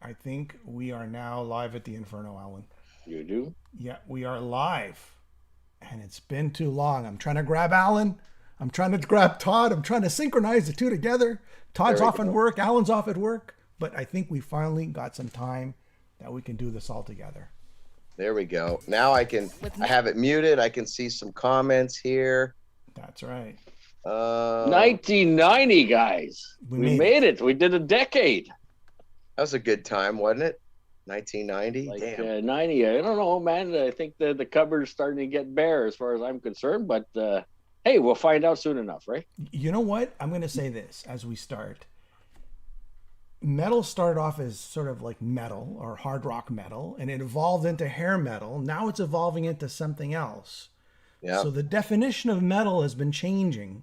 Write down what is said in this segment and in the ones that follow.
I think we are now live at the Inferno, Alan. You do? Yeah, we are live. And it's been too long. I'm trying to grab Alan. I'm trying to grab Todd. I'm trying to synchronize the two together. Todd's off at work. Alan's off at work. But I think we finally got some time that we can do this all together. There we go. Now I have it muted. I can see some comments here. That's right. 1990, guys. We made it. We did a decade. That was a good time, wasn't it? 1990. Damn. 90. I don't know, man. I think the cupboard is starting to get bare as far as I'm concerned. But hey, we'll find out soon enough, right? You know what? I'm going to say this as we start. Metal started off as sort of like metal or hard rock metal, and it evolved into hair metal. Now it's evolving into something else. Yeah. So the definition of metal has been changing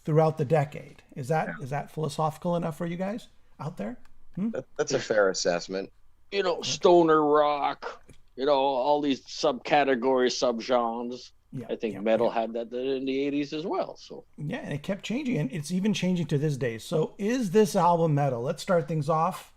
throughout the decade. Is that philosophical enough for you guys out there? That's a fair assessment. You know, stoner rock, you know, all these subcategories, subgenres. Yeah, I think metal had that in the 80s as well. So yeah, and it kept changing, and it's even changing to this day. So is this album metal? Let's start things off.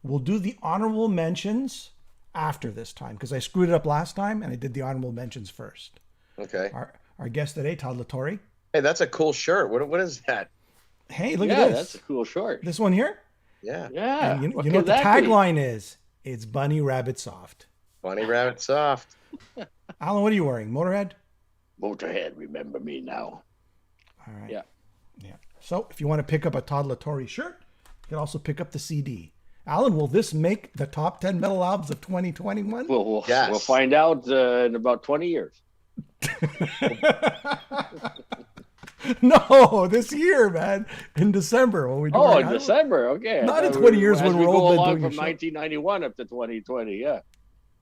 We'll do the honorable mentions after this time, because I screwed it up last time, and I did the honorable mentions first. Okay. Our guest today, Todd La Torre. Hey, that's a cool shirt. What is that? Hey, look at this. That's a cool shirt. This one here? Yeah. Yeah. And you know what the tagline is? It's Bunny Rabbit Soft. Bunny Rabbit Soft. Alan, what are you wearing? Motorhead? Motorhead, remember me now. All right. Yeah. So if you want to pick up a Todd La Torre shirt, you can also pick up the CD. Alan, will this make the top 10 metal albums of 2021? We'll find out in about 20 years. No, this year, man. In December. When we do in December. Okay. Not in 20 years when we're old. Along from 1991 up to 2020. Yeah.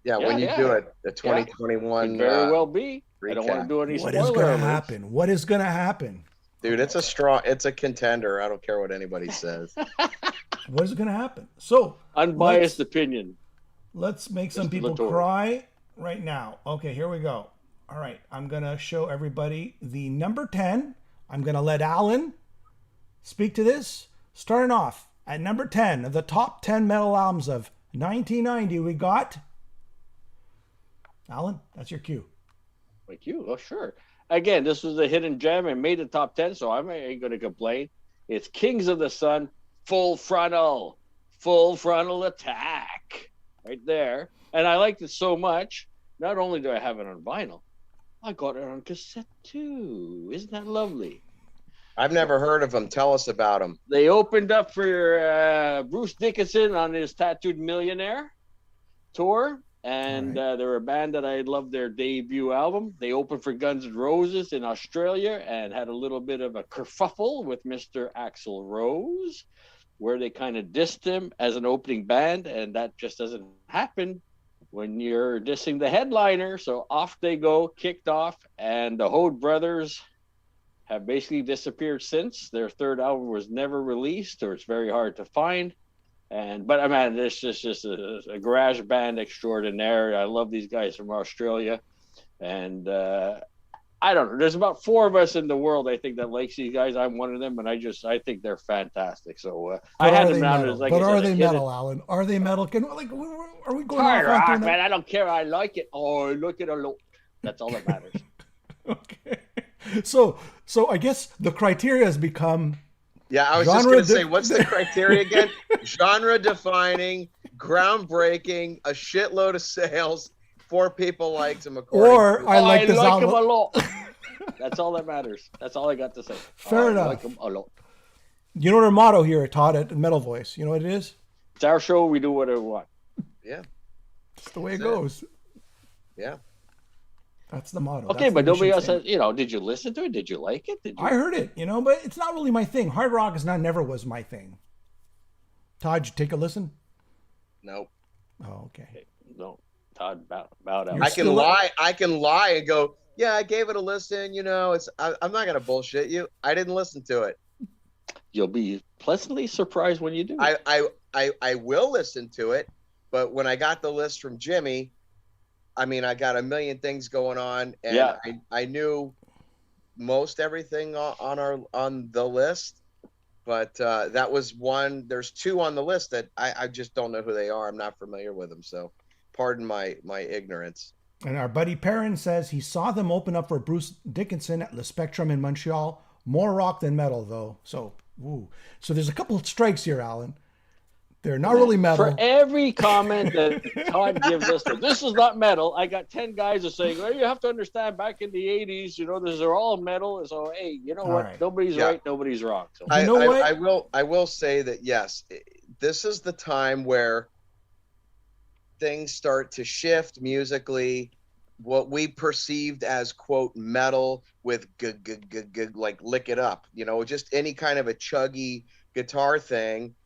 Yeah, when you do it, the 2021. Could very well be. Recap. I don't want to do any spoiler. What is going to happen? What is going to happen? Dude, it's a contender. I don't care what anybody says. What is going to happen? So, unbiased opinion. Let's make some people cry right now. Okay, here we go. All right, I'm going to show everybody the number 10. I'm going to let Alan speak to this. Starting off at number 10 of the top 10 metal albums of 1990, we got Alan, that's your cue. My cue? Oh, sure. Again, this was a hidden gem and made the top 10, so I ain't going to complain. It's Kings of the Sun, Full Frontal Attack, right there. And I liked it so much, not only do I have it on vinyl, I got it on cassette too. Isn't that lovely? I've never heard of them. Tell us about them. They opened up for Bruce Dickinson on his Tattooed Millionaire tour. And they're a band that I loved their debut album. They opened for Guns N' Roses in Australia and had a little bit of a kerfuffle with Mr. Axl Rose, where they kind of dissed him as an opening band. And that just doesn't happen when you're dissing the headliner. So off they go, kicked off. And the Hode brothers have basically disappeared since. Their third album was never released, or it's very hard to find. But I mean, this is just a garage band extraordinaire. I love these guys from Australia, and I don't know. There's about 4 of us in the world, I think, that likes these guys. I'm one of them, and I think they're fantastic. So I had them down as like. But are they metal, Alan? Are they metal? Are we going off on man, I don't care. I like it. Oh, I like it a lot. That's all that matters. Okay. So I guess the criteria has become. Yeah, I was just going to say, what's the criteria again? Genre defining, groundbreaking, a shitload of sales, 4 people liked them. I like them a lot. That's all that matters. That's all I got to say. Fair enough. I like them a lot. You know our motto here, Todd, at Metal Voice. You know what it is? It's our show. We do whatever we want. Yeah. That's the way it goes. Yeah. That's the motto. Okay, but nobody else has, did you listen to it? Did you like it? I heard it, but it's not really my thing. Hard rock never was my thing. Todd, did you take a listen? Nope. Oh, okay. No, Todd, bow out. I can lie and go, yeah, I gave it a listen. I'm not going to bullshit you. I didn't listen to it. You'll be pleasantly surprised when you do. I will listen to it, but when I got the list from Jimmy, I mean, I got a million things going on, and I knew most everything on the list, But that was one. There's two on the list that I just don't know who they are. I'm not familiar with them, so pardon my ignorance. And our buddy Perrin says he saw them open up for Bruce Dickinson at Le Spectrum in Montreal. More rock than metal, though. So, woo. So there's a couple of strikes here, Alan. They're not really metal. For every comment that Todd gives us that this is not metal, I got 10 guys are saying, well, you have to understand back in the 80s, these are all metal. So, hey, you know what? Right. Nobody's right, nobody's wrong. So I will say that, yes, this is the time where things start to shift musically. What we perceived as, quote, metal with like lick it up, just any kind of a chuggy guitar thing.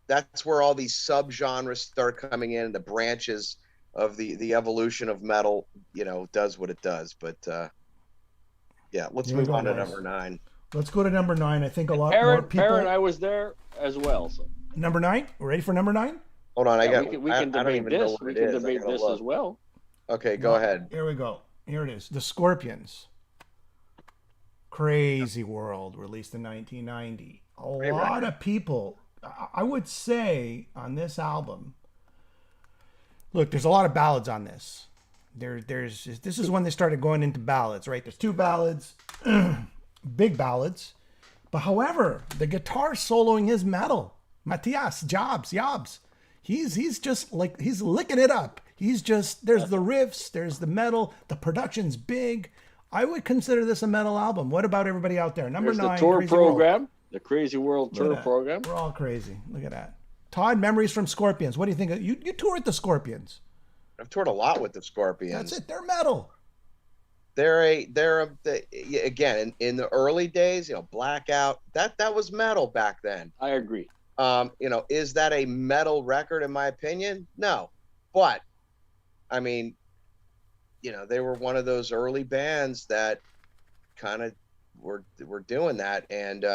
That's where all these subgenres start coming in, the branches of the evolution of metal, does what it does. But let's move on to number 9. Let's go to number 9. I think a lot more people. Perrin, I was there as well. So. Number 9. Ready for number 9? Hold on, we can debate this. We can debate this as well. Okay, go ahead. Here we go. Here it is. The Scorpions. Crazy World, released in 1990. A lot of people, I would say, on this album. Look, there's a lot of ballads on this. This is when they started going into ballads, right? There's 2 ballads, big ballads. But however, the guitar soloing is metal. Matthias Jobs. He's just like, he's licking it up. There's the riffs, there's the metal, the production's big. I would consider this a metal album. What about everybody out there? Number 9. The tour program, the Crazy World tour program. We're all crazy. Look at that. Todd, memories from Scorpions. What do you think? You toured the Scorpions. I've toured a lot with the Scorpions. That's it. They're metal. Again, in the early days, Blackout, that was metal back then. I agree. Is that a metal record in my opinion? No. But I mean, they were one of those early bands that kind of were doing that. And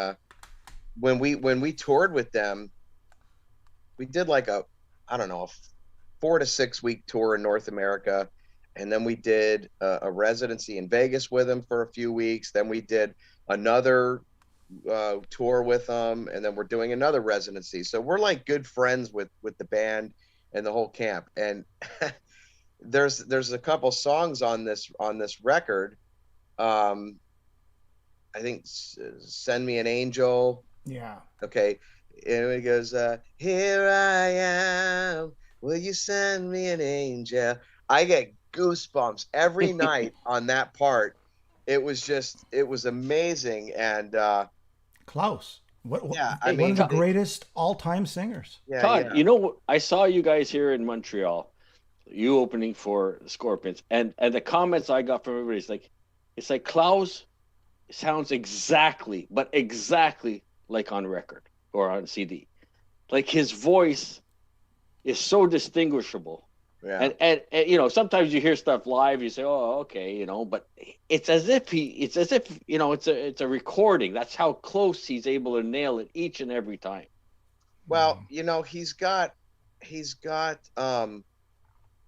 when we toured with them, we did like a 4 to 6 week tour in North America. And then we did a residency in Vegas with them for a few weeks. Then we did another tour with them, and then we're doing another residency. So we're like good friends with the band and the whole camp. And there's a couple songs on this record. I think Send Me an Angel. Yeah. Okay. And it goes, here I am, will you send me an angel? I get goosebumps every night on that part. It was amazing. And Klaus, one of the greatest all-time singers. Yeah, Todd, I saw you guys here in Montreal, you opening for Scorpions, and the comments I got from everybody it's like Klaus sounds exactly like on record or on CD. Like his voice is so distinguishable. Yeah. And sometimes you hear stuff live, you say, oh, okay, but it's as if it's a recording. That's how close he's able to nail it each and every time. Well, he's got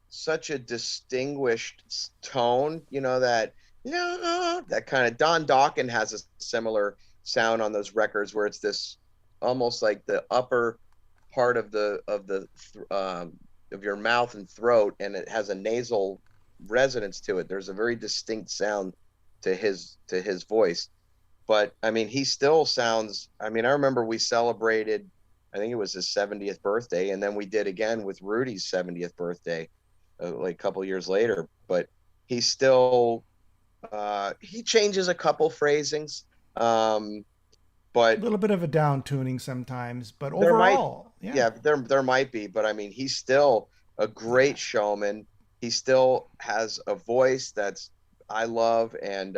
such a distinguished tone, that kind of, Don Dokken has a similar sound on those records where it's this almost like the upper part of your mouth and throat, and it has a nasal resonance to it. There's a very distinct sound to his voice. But I mean, he still sounds, I remember we celebrated, I think it was his 70th birthday, and then we did again with Rudy's 70th birthday like a couple years later. But he still he changes a couple phrasings, but a little bit of a down tuning sometimes, but overall, there might be, but I mean, he's still a great showman. He still has a voice I love. And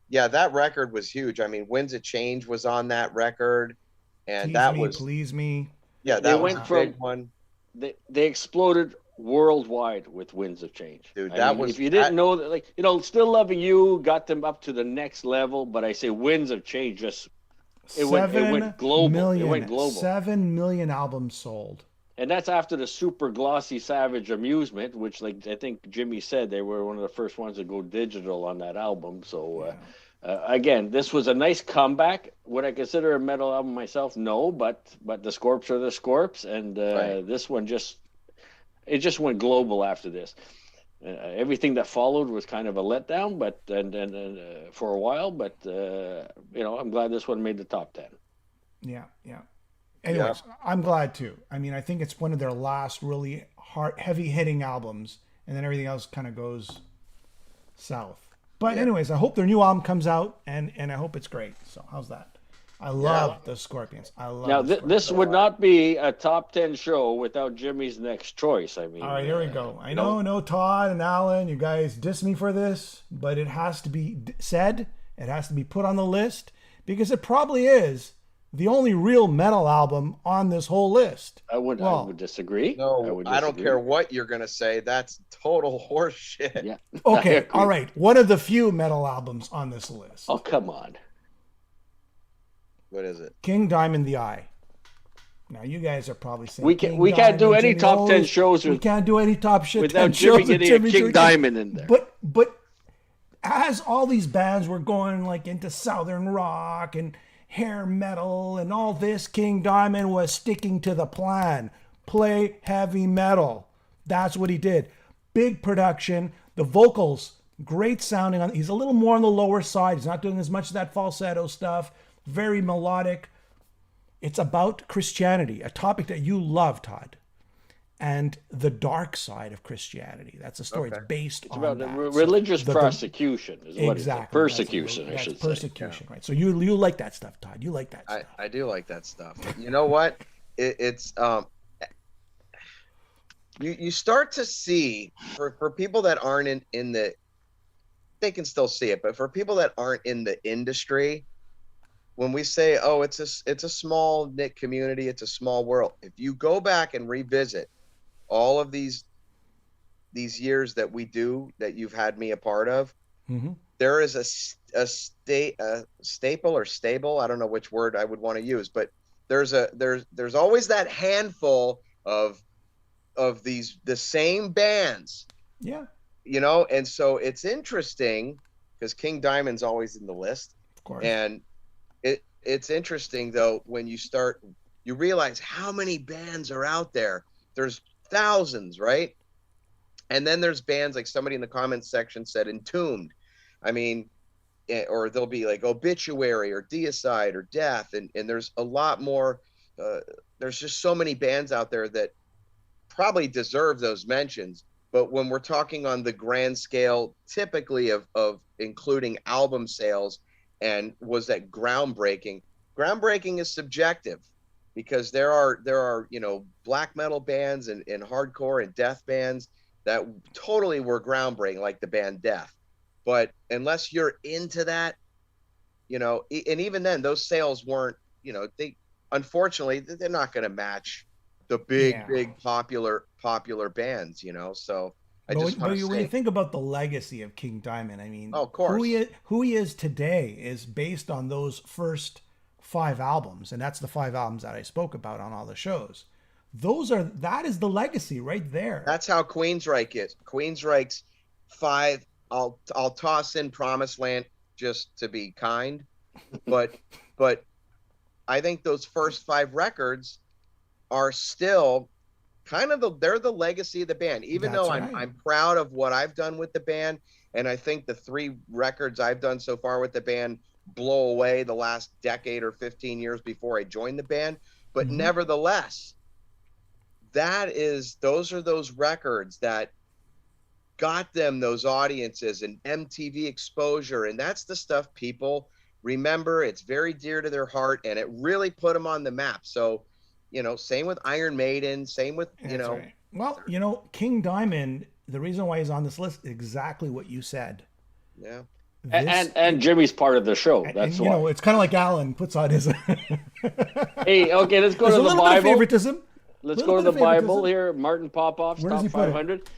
that record was huge. I mean, Winds of Change was on that record, and Please Me. Yeah, that was a big one. They exploded worldwide with Winds of Change. Dude, if you didn't know that, Still Loving You got them up to the next level, but I say Winds of Change it went global. It went global. 7 million albums sold. And that's after the super glossy Savage Amusement, which, I think Jimmy said, they were one of the first ones to go digital on that album. So Again, this was a nice comeback. Would I consider a metal album myself? No, but the Scorps are the Scorps, and this one just went global after this. Everything that followed was kind of a letdown, but for a while. But I'm glad this one made the top 10. Yeah. Anyways, I'm glad too. I mean, I think it's one of their last really heavy hitting albums, and then everything else kind of goes south. But anyways, I hope their new album comes out, and I hope it's great. So how's that? I love the Scorpions. I love. Now this would not be a top 10 show without Jimmy's next choice. I mean, all right, here we go. I know, Todd and Alan, you guys diss me for this, but it has to be said. It has to be put on the list because it probably is the only real metal album on this whole list. I would disagree. No, I don't care what you're gonna say. That's total horse shit. Yeah. Okay. All right. One of the few metal albums on this list. Oh, come on. What is it? King Diamond the Eye. Now you guys are probably saying we can't do any top 10 shows. We can't do any top shit without Jimmy getting a King Diamond in there. But as all these bands were going like into southern rock and hair metal and all this, King Diamond was sticking to the plan. Play heavy metal. That's what he did. Big production. The vocals, great sounding. He's a little more on the lower side. He's not doing as much of that falsetto stuff. Very melodic. It's about Christianity, a topic that you love, Todd, and the dark side of Christianity. That's a story. Okay. It's based on about that. religious persecution. Is what exactly. Persecution, I should say. Persecution, right. So you like that stuff, Todd. You like that stuff. I do like that stuff. You know what? It's you start to see for people that aren't in the, they can still see it, but for people that aren't in the industry, when we say, oh, it's a small knit community, it's a small world. If you go back and revisit all of these years that you've had me a part of, there is a staple or stable. I don't know which word I would want to use, but there's always that handful of the same bands. Yeah. And so it's interesting because King Diamond's always in the list. Of course. And it's interesting though when you realize how many bands are out there. There's thousands, right? And then there's bands like somebody in the comments section said Entombed. I mean, or there'll be like Obituary or Deicide or Death, and there's a lot more. There's just so many bands out there that probably deserve those mentions. But when we're talking on the grand scale, typically of including album sales, and was that groundbreaking? Groundbreaking is subjective because there are black metal bands and hardcore and death bands that totally were groundbreaking, like the band Death. But unless you're into that, and even then, those sales weren't, unfortunately, they're not going to match the big popular bands, So when you think about the legacy of King Diamond, I mean, of course, who he is today is based on those first 5 albums, and that's the 5 albums that I spoke about on all the shows. That is the legacy right there. That's how Queensrÿche is. Queensrÿche's 5. I'll toss in Promised Land just to be kind, but I think those first 5 records are still kind of they're the legacy of the band, even though I'm proud of what I've done with the band. And I think the 3 records I've done so far with the band blow away the last decade or 15 years before I joined the band. But nevertheless, those are those records that got them those audiences and MTV exposure. And that's the stuff people remember. It's very dear to their heart, and it really put them on the map. So, same with Iron Maiden, same with, Right. Well, King Diamond, the reason why he's on this list is exactly what you said. Yeah. And Jimmy's part of the show. That's why. It's kind of like Alan puts on his. Hey, okay, let's go to the Bible. A little bit of favoritism. Let's go to the Bible here. Martin Popoff's top 500.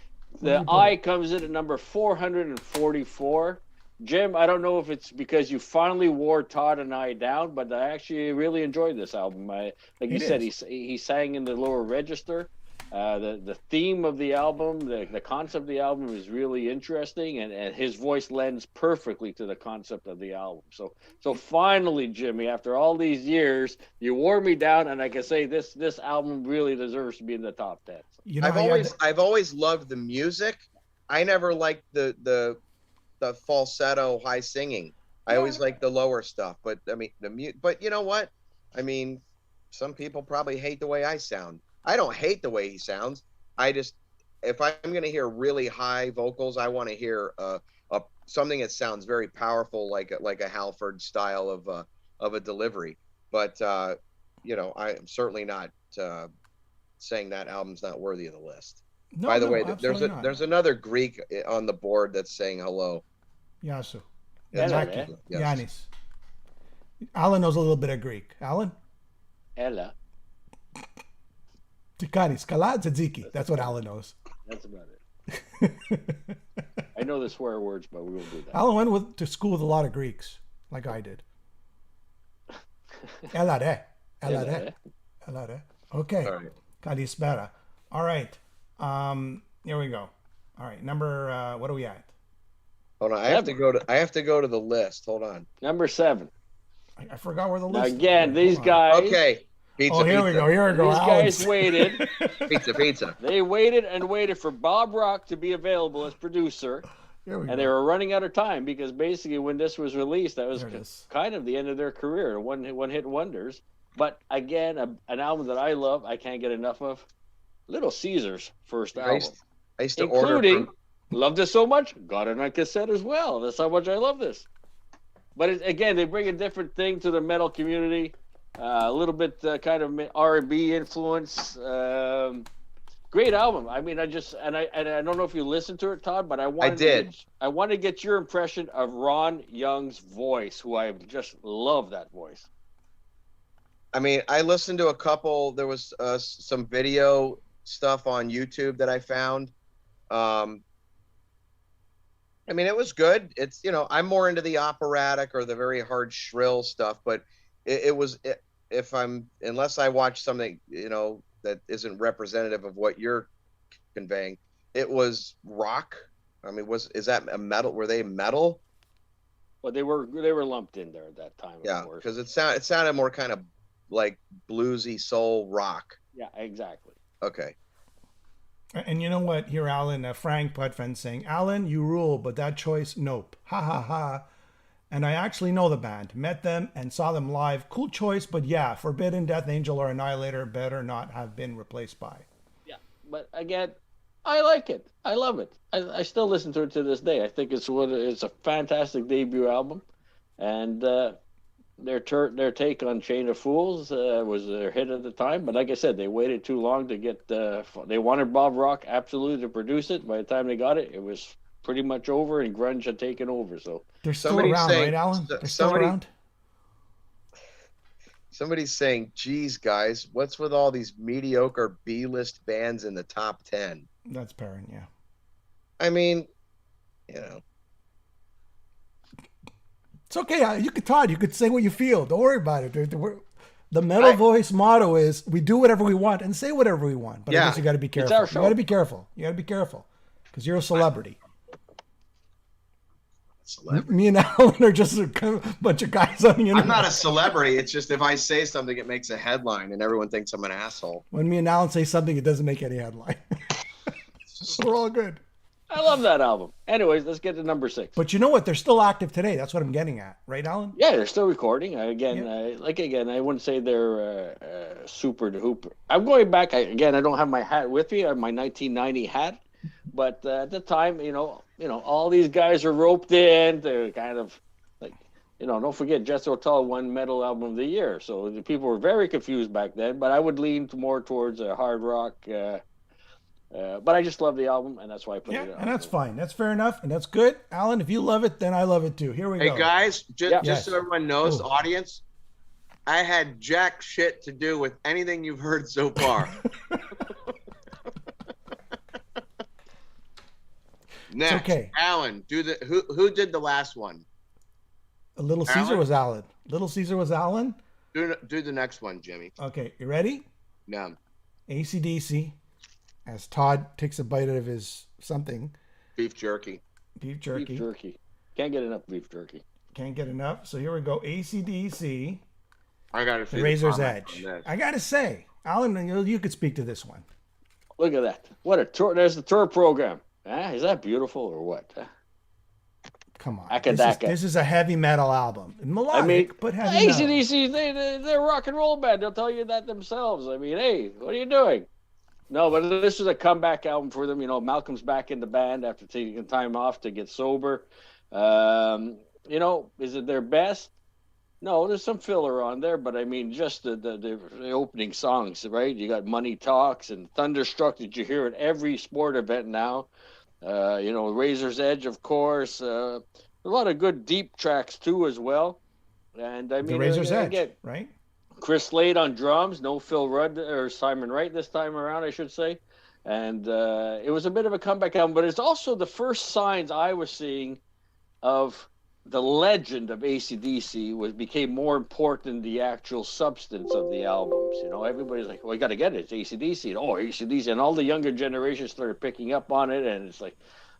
The Eye comes in at number 444. Jim, I don't know if it's because you finally wore Todd and I down, but I actually really enjoyed this album. Like you said, he sang in the lower register. The theme of the album, the concept of the album is really interesting, and his voice lends perfectly to the concept of the album. So finally, Jimmy, after all these years, you wore me down, and I can say this album really deserves to be in the top 10. You know, I've always loved the music. I never liked the falsetto high singing. I always liked the lower stuff. But I mean but you know what? I mean, some people probably hate the way I sound. I don't hate the way he sounds. I just, if I'm going to hear really high vocals, I want to hear something that sounds very powerful, like a Halford style of a delivery. But you know, I'm certainly not saying that album's not worthy of the list. no, By the no, way, absolutely there's another Greek on the board that's saying hello. Yasu. That's Ella, right. Yes. Yanis. Alan knows a little bit of Greek. Alan? Ella. Tikanis, Kala, Tzatziki. That's what Alan knows. That's about it. I know the swear words, but we won't do that. Alan went to school with a lot of Greeks, like I did. Elare. Elare. Elare. Okay. All right. Kalispera. All right. Here we go. All right. Number, what are we at? Hold on. I have to go to the list. Hold on. Number 7. I forgot where the Now list is. again, these Hold on. guys. Okay. Pizza. Oh, here we go. Here we go. These Alan's. guys waited. Pizza. They waited and waited for Bob Rock to be available as producer, Here we and go. they were running out of time because basically when this was released, that was There it is. kind of the end of their career, one hit wonders. But again, an album that I love, I can't get enough of. Little Caesar's first album, I used to order including from, loved it so much, got it on cassette as well. That's how much I love this. But again, they bring a different thing to the metal community. A little bit kind of R&B influence. Great album. I mean, I don't know if you listened to it, Todd, but I did. I want to get your impression of Ron Young's voice, who I just love that voice. I mean, I listened to a couple. There was some video stuff on YouTube that I found. I mean, it was good. It's, you know, I'm more into the operatic or the very hard shrill stuff, but unless I watch something, you know, that isn't representative of what you're conveying, it was rock. I mean, is that a metal? Were they metal? Well, they were lumped in there at that time. Yeah, of course. because it sounded more kind of like bluesy soul rock. Yeah, exactly. Okay. And you know what? Here, Alan, Frank Putfen saying, Alan, you rule, but that choice, nope. Ha ha ha. And I actually know the band, met them and saw them live. Cool choice, but yeah, Forbidden, Death Angel, or Annihilator better not have been replaced by. Yeah, but again, I like it. I love it. I still listen to it to this day. I think it's a fantastic debut album, and their take on Chain of Fools was their hit at the time. But like I said, they waited too long to get. They wanted Bob Rock absolutely to produce it. By the time they got it, it was pretty much over, and grunge had taken over. So they're still around, right, Alan? They're still around. Somebody's saying, "Geez, guys, what's with all these mediocre B-list bands in the top 10?" That's Perrin, yeah. I mean, you know. It's okay. Todd, you could say what you feel. Don't worry about it. The Metal Voice motto is we do whatever we want and say whatever we want. But I guess you got to be careful. You got to be careful. You got to be careful because you're a celebrity. Me and Alan are just a bunch of guys on the internet. I'm not a celebrity. It's just if I say something, it makes a headline and everyone thinks I'm an asshole. When me and Alan say something, it doesn't make any headline. We're all good. I love that album. Anyways, let's get to number 6. But you know what? They're still active today. That's what I'm getting at. Right, Alan? Yeah, they're still recording. I wouldn't say they're super duper. I'm going back. I don't have my hat with me. I have my 1990 hat. But at the time, you know, all these guys are roped in. They're kind of like, don't forget Jethro Tull won Metal Album of the Year. So the people were very confused back then. But I would lean more towards hard rock. But I just love the album, and that's why I put it on. And that's fine. That's fair enough, and that's good. Alan, if you love it, then I love it too. Here we go. Hey, guys, just so everyone knows, the audience, I had jack shit to do with anything you've heard so far. Next, okay. Alan, who did the last one? Little Caesar was Alan. Little Caesar was Alan? Do the next one, Jimmy. Okay, you ready? No. AC/DC, as Todd takes a bite out of his something. Beef jerky. Beef jerky. Beef jerky. Can't get enough beef jerky. Can't get enough. So here we go. AC/DC. I got to see The Razor's comment Edge. on this. I got to say, Alan, you could speak to this one. Look at that. What a tour. There's the tour program. Is that beautiful or what? Come on. Akadaka. This is a heavy metal album. Melodic, I mean, but heavy metal. AC/DC, they're a rock and roll band. They'll tell you that themselves. I mean, hey, what are you doing? No, but this is a comeback album for them. You know, Malcolm's back in the band after taking time off to get sober. You know, is it their best? No, there's some filler on there, but I mean, just the opening songs, right? You got Money Talks and Thunderstruck that you hear at every sport event now. You know, Razor's Edge, of course. A lot of good deep tracks too, as well. And I mean, the Razor's Edge, right? Chris Slade on drums, no Phil Rudd or Simon Wright this time around, I should say. And it was a bit of a comeback album, but it's also the first signs I was seeing of the legend of AC/DC became more important than the actual substance of the albums. You know, everybody's like, well, you got to get it. It's AC/DC. And, oh, AC/DC. And all the younger generation started picking up on it. And it's like,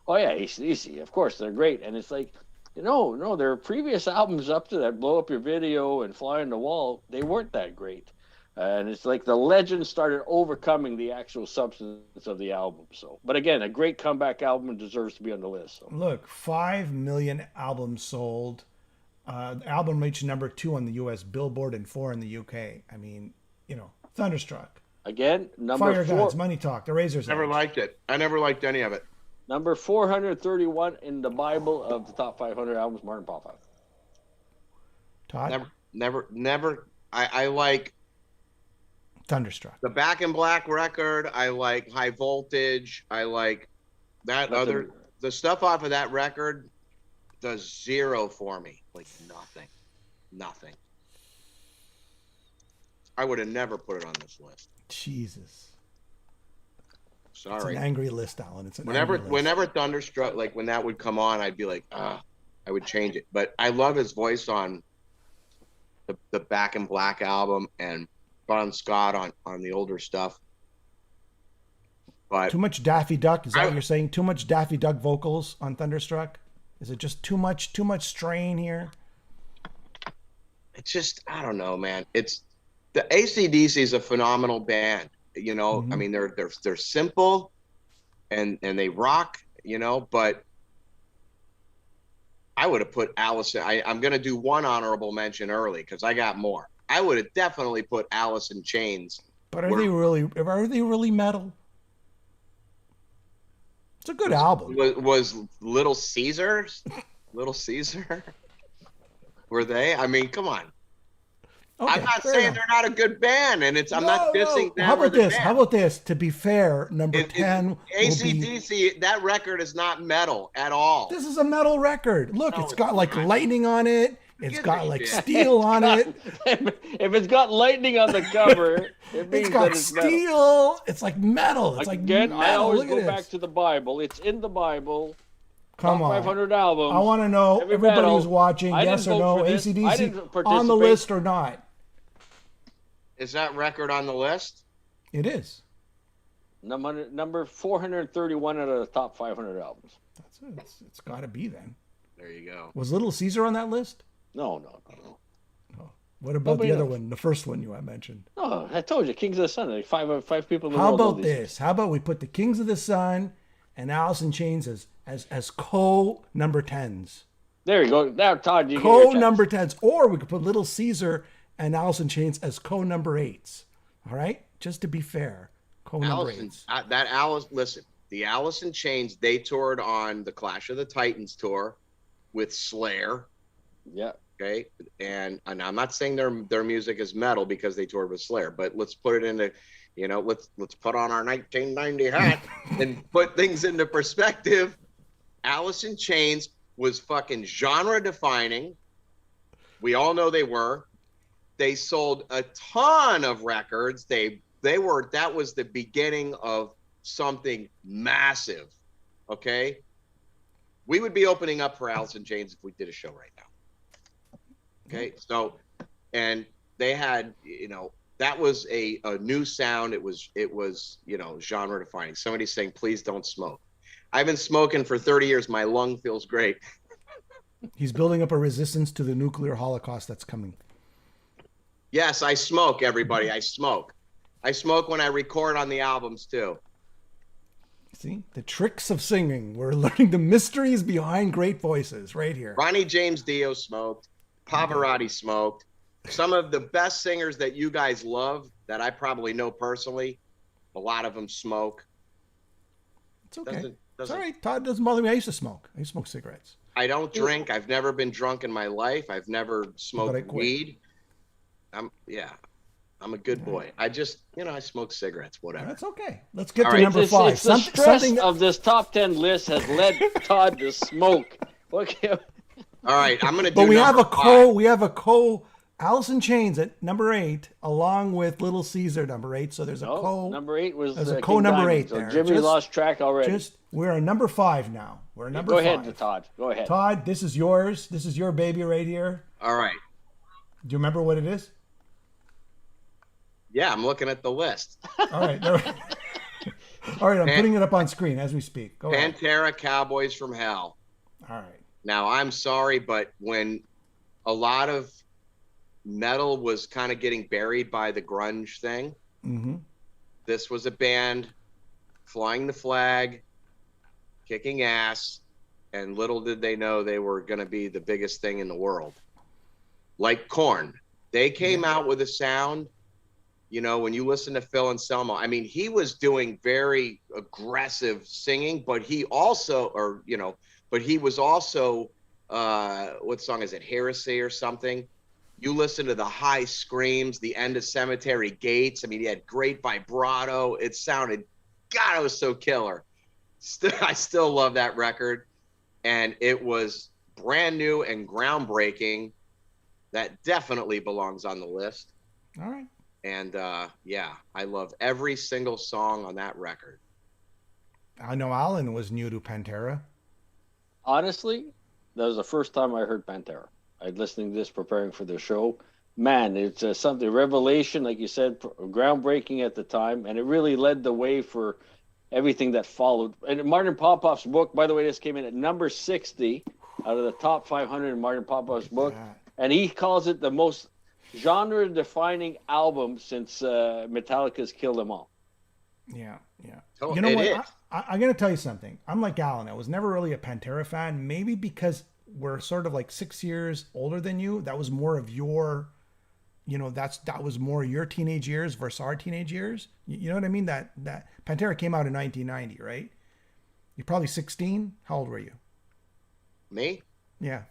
oh, yeah, AC/DC. Of course, they're great. And it's like, no, their previous albums up to that, Blow Up Your Video and Fly on the Wall, they weren't that great. And it's like the legend started overcoming the actual substance of the album. So, but again, a great comeback album and deserves to be on the list. So. Look, 5 million albums sold. The album reached number 2 on the U.S. Billboard and 4 in the U.K. I mean, you know, Thunderstruck. Again, number Fire 4. Gods, Money Talk, The Razor's Edge. Never liked it. I never liked any of it. Number 431 in the Bible of the top 500 albums, Martin Popoff. Todd? Never. I like Thunderstruck. the Back in Black record. I like High Voltage. I like that the stuff off of that record does zero for me. Like nothing. I would have never put it on this list. Jesus. Sorry. It's an angry list, Alan. It's an Whenever angry list. whenever Thunderstruck, like when that would come on, I'd be like, I would change it. But I love his voice on the Back in Black album and Bon Scott on the older stuff. But Too much Daffy Duck? Is that what you're saying? Too much Daffy Duck vocals on Thunderstruck? Is it just too much strain here? it's just, I don't know, man. It's the AC/DC is a phenomenal band. You know, I mean, they're simple and they rock, you know, but I would have put Allison. I'm going to do one honorable mention early because I got more. I would have definitely put Alice in Chains. But are they really metal? It's a good album. Was Little Caesars? Little Caesar? Were they? I mean, come on. Okay, I'm not fair saying enough. they're not a good band, and I'm not dissing them. How or about the this? band. How about this? To be fair, number 10 will be... AC/DC, that record is not metal at all. This is a metal record. Look, No, it's it's got like not. lightning on it. It's Give got me like shit. steel on it. If it's got lightning on the cover, it means It's got that it's metal. steel. It's like metal. It's like Again, metal. I always Look go at back this. to the Bible. It's in the Bible. Come Top on. 500 albums. I want to know, Heavy everybody metal. who's watching, I yes or didn't vote no, for this. I AC/DC didn't on the participate. list or not? Is that record on the list? It is. Number 431 out of the top 500 albums. That's it. It's got to be then. There you go. Was Little Caesar on that list? No. What about Nobody the other knows. one, the first one you mentioned? No, I told you, Kings of the Sun. Like five people in the How world. know about these. this? How about we put the Kings of the Sun and Alice in Chains as co number 10s? There you go. Now, Todd, you get your Co chance. number 10s. Or we could put Little Caesar and Alice in Chains as co number 8s. All right? Just to be fair. Co number 8s. Listen, the Alice in Chains, they toured on the Clash of the Titans tour with Slayer. Yeah. Okay. And I'm not saying their music is metal because they toured with Slayer, but let's put it into, let's put on our 1990 hat and put things into perspective. Alice in Chains was fucking genre defining. We all know they were. They sold a ton of records. That was the beginning of something massive. Okay. We would be opening up for Alice in Chains if we did a show right now. Okay. So, and they had, that was a new sound. It was, genre defining. Somebody's saying, please don't smoke. I've been smoking for 30 years. My lung feels great. He's building up a resistance to the nuclear holocaust that's coming. Yes, I smoke, everybody. I smoke. I smoke when I record on the albums too. See, the tricks of singing. We're learning the mysteries behind great voices right here. Ronnie James Dio smoked. Pavarotti smoked. Some of the best singers that you guys love, that I probably know personally, a lot of them smoke. It's okay. It's all right. Todd, doesn't bother me. I used to smoke cigarettes. I don't drink. I've never been drunk in my life. I've never smoked weed. I'm a good boy. I just, I smoke cigarettes, whatever. That's okay. Let's get to number 5. It's the stress of this top 10 list has led Todd to smoke. Okay. All right, I'm gonna do. But we have a Alice in Chains at number 8, along with Little Caesar number 8. So there's a number 8 was there's a number 8 there. So Jimmy lost track already. We're on number 5 now. We're number 5. Go ahead, Todd. Go ahead. Todd, this is yours. This is your baby right here. All right. Do you remember what it is? Yeah, I'm looking at the list. All right. All right, I'm putting it up on screen as we speak. Go ahead. Pantera, Cowboys from Hell. All right. Now, I'm sorry, but when a lot of metal was kind of getting buried by the grunge thing, this was a band flying the flag, kicking ass, and little did they know they were going to be the biggest thing in the world. Like Korn. They came out with a sound, when you listen to Phil Anselmo, I mean, he was doing very aggressive singing, but he also, what song is it? Heresy or something. You listen to the high screams, the End of Cemetery Gates. I mean, he had great vibrato. It sounded, God, it was so killer. I still love that record. And it was brand new and groundbreaking. That definitely belongs on the list. All right. And I love every single song on that record. I know Alan was new to Pantera. Honestly, that was the first time I heard Pantera. I was listening to this, preparing for the show. Man, it's something, revelation, like you said, groundbreaking at the time, and it really led the way for everything that followed. And Martin Popoff's book, by the way, this came in at number 60 out of the top 500 in Martin Popoff's book, and he calls it the most genre-defining album since Metallica's Kill Them All. Yeah. Oh, you know what? I'm going to tell you something. I'm like Alan. I was never really a Pantera fan, maybe because we're sort of like 6 years older than you. That was more of your, that was more your teenage years versus our teenage years. You know what I mean? That Pantera came out in 1990, right? You're probably 16. How old were you? Me? Yeah.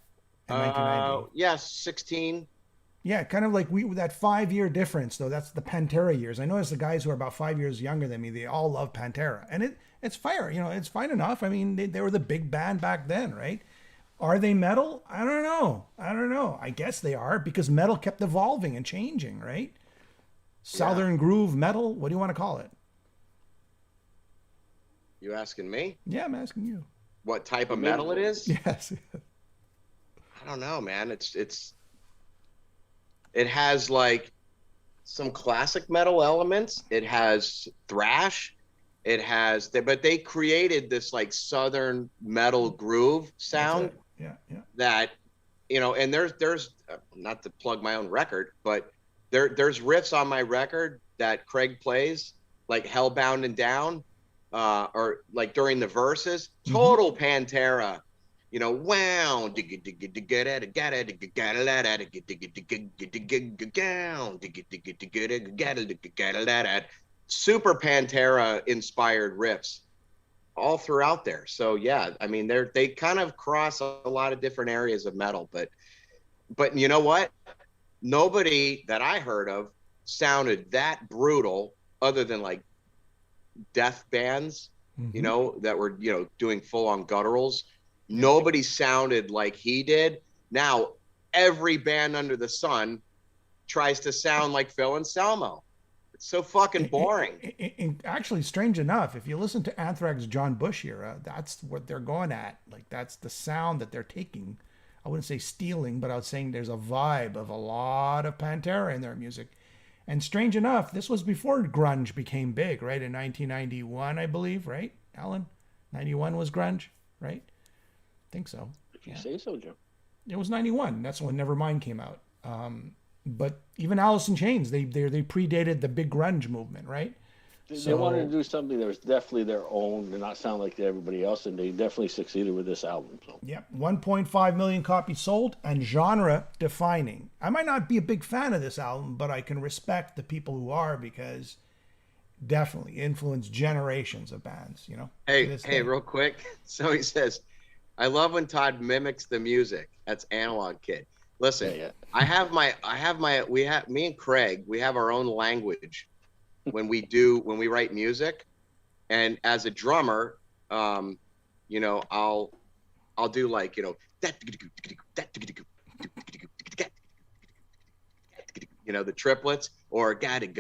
In 1990. Yes, 16. Yeah, kind of like that 5-year difference, though. That's the Pantera years. I noticed the guys who are about 5 years younger than me, they all love Pantera. And it's fair. It's fine enough. I mean, they were the big band back then, right? Are they metal? I don't know. I guess they are, because metal kept evolving and changing, right? Southern groove metal. What do you want to call it? You asking me? Yeah, I'm asking you. What type of metal it is? Yes. I don't know, man. It has like some classic metal elements. It has thrash. But they created this like Southern metal groove sound. Yeah. That, and there's not to plug my own record, but there's riffs on my record that Craig plays, like Hellbound and Down, or like during the verses, total Pantera. Wow, super Pantera inspired riffs all throughout there. So yeah, I mean, they kind of cross a lot of different areas of metal, but you know what? Nobody that I heard of sounded that brutal, other than like death bands, that were, doing full on gutturals. Nobody sounded like he did. Now, every band under the sun tries to sound like Phil Anselmo. It's so fucking boring. And actually, strange enough, if you listen to Anthrax John Bush era, that's what they're going at. Like, that's the sound that they're taking. I wouldn't say stealing, but I was saying there's a vibe of a lot of Pantera in their music. And strange enough, this was before grunge became big, right? In 1991, I believe, right, Alan? 91 was grunge, right? I think so. If you say so, Jim. It was 91. That's when Nevermind came out. But even Alice in Chains, they predated the big grunge movement, right? They wanted to do something that was definitely their own and not sound like everybody else, and they definitely succeeded with this album. So. Yeah, 1.5 million copies sold and genre defining. I might not be a big fan of this album, but I can respect the people who are, because definitely influenced generations of bands, you know. Hey, real quick. So he says, I love when Todd mimics the music. That's Analog Kid. Listen, me and Craig, we have our own language when we write music. And as a drummer, you know, I'll do like, you know, you know, the triplets, or and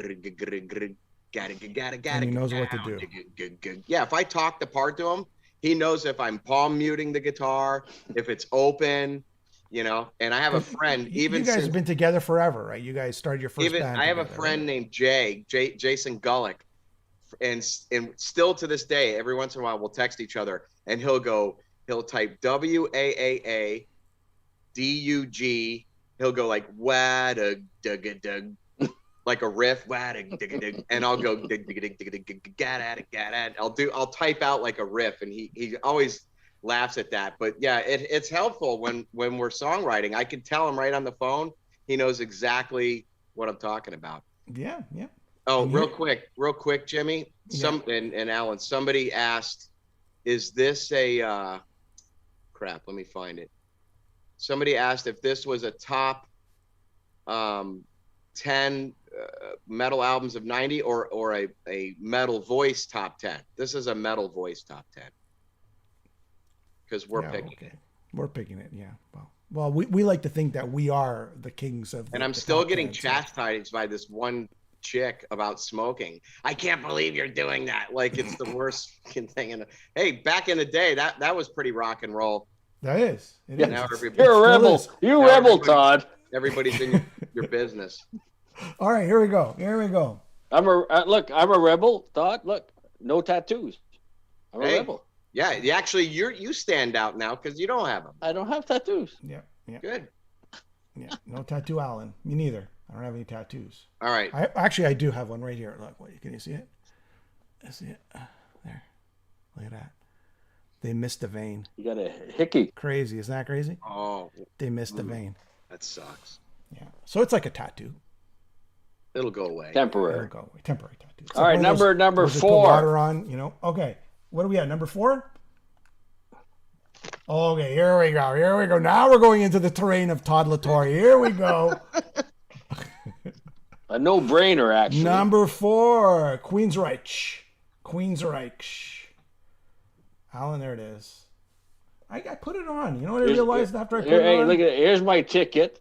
he knows what to do. Yeah, if I talk the part to him, he knows if I'm palm muting the guitar, if it's open, you know. And I have a friend, even you guys have been together forever, right? You guys started your first band. I have together, a friend right? named Jason Gullick, and still to this day, every once in a while we'll text each other, and he'll type WAAADUG. He'll go like wad dug like a riff, and I'll go I'll type out like a riff, and he always laughs at that. But yeah, it's helpful when we're songwriting. I can tell him right on the phone. He knows exactly what I'm talking about. Yeah. Oh, real quick, Jimmy. Yeah. And Alan, somebody asked, is this a crap? Let me find it. Somebody asked if this was a top 10 metal albums of 90 or a metal voice top 10. This is a metal voice top 10. Because we're picking it. We're picking it, yeah. Well, we like to think that we are the kings of. And I'm still getting chastised by this one chick about smoking. I can't believe you're doing that. Like it's the worst thing. Hey, back in the day, that was pretty rock and roll. That is. It is. Now You're a rebel. You rebel, Todd. Everybody's in your business. All right, here we go. I'm a rebel, Todd. Look, no tattoos. I'm a rebel. Yeah, you stand out now because you don't have them. I don't have tattoos. Yeah. Good. Yeah, no tattoo, Alan. Me neither. I don't have any tattoos. All right. I do have one right here. Look, can you see it? I see it. There. Look at that. They missed a vein. You got a hickey. Crazy. Isn't that crazy? Oh. They missed a vein. That sucks. Yeah. So it's like a tattoo. It'll go away. Temporary. It'll go away. Temporary tattoo. It's All right, number those four. Put water on, you know. Okay. What do we have? Number 4? Okay, here we go. Now we're going into the terrain of Todd La Torre. Here we go. A no-brainer, actually. Number 4, Queensrÿche. Alan, there it is. I put it on. You know what I realized after I put it on? Look at it. Here's my ticket.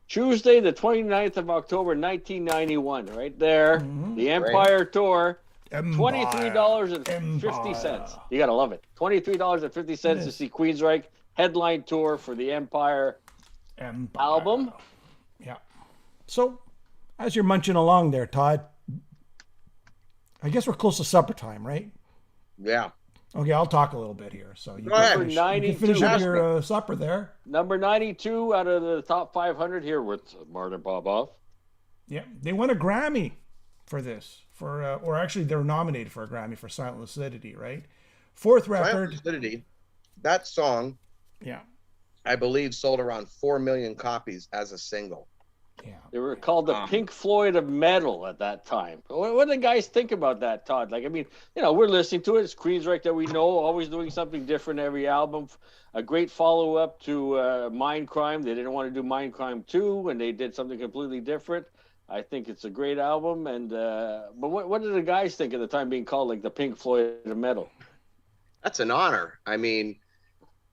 Tuesday, the 29th of October, 1991. Right there. Mm-hmm. The Empire Tour. Empire. $23.50. You gotta love it. $23.50 to see Queensrÿche headline tour for the Empire album. Yeah. So, as you're munching along there, Todd, I guess we're close to supper time, right? Yeah. Okay, I'll talk a little bit here. So you Go ahead. can finish up your supper there. Number 92 out of the top 500 here with Martin Popoff. Yeah, they won a Grammy for this. Or actually, they were nominated for a Grammy for Silent Lucidity, right? 4th record. Silent Lucidity, that song, Yeah. I believe, sold around 4 million copies as a single. Yeah. They were called the Pink Floyd of metal at that time. What do the guys think about that, Todd? Like, I mean, you know, we're listening to it. It's Queensrÿche that we know, always doing something different every album. A great follow-up to Mind Crime. They didn't want to do Mind Crime 2, and they did something completely different. I think it's a great album. And but what did the guys think at the time being called like the Pink Floyd of metal? That's an honor. I mean,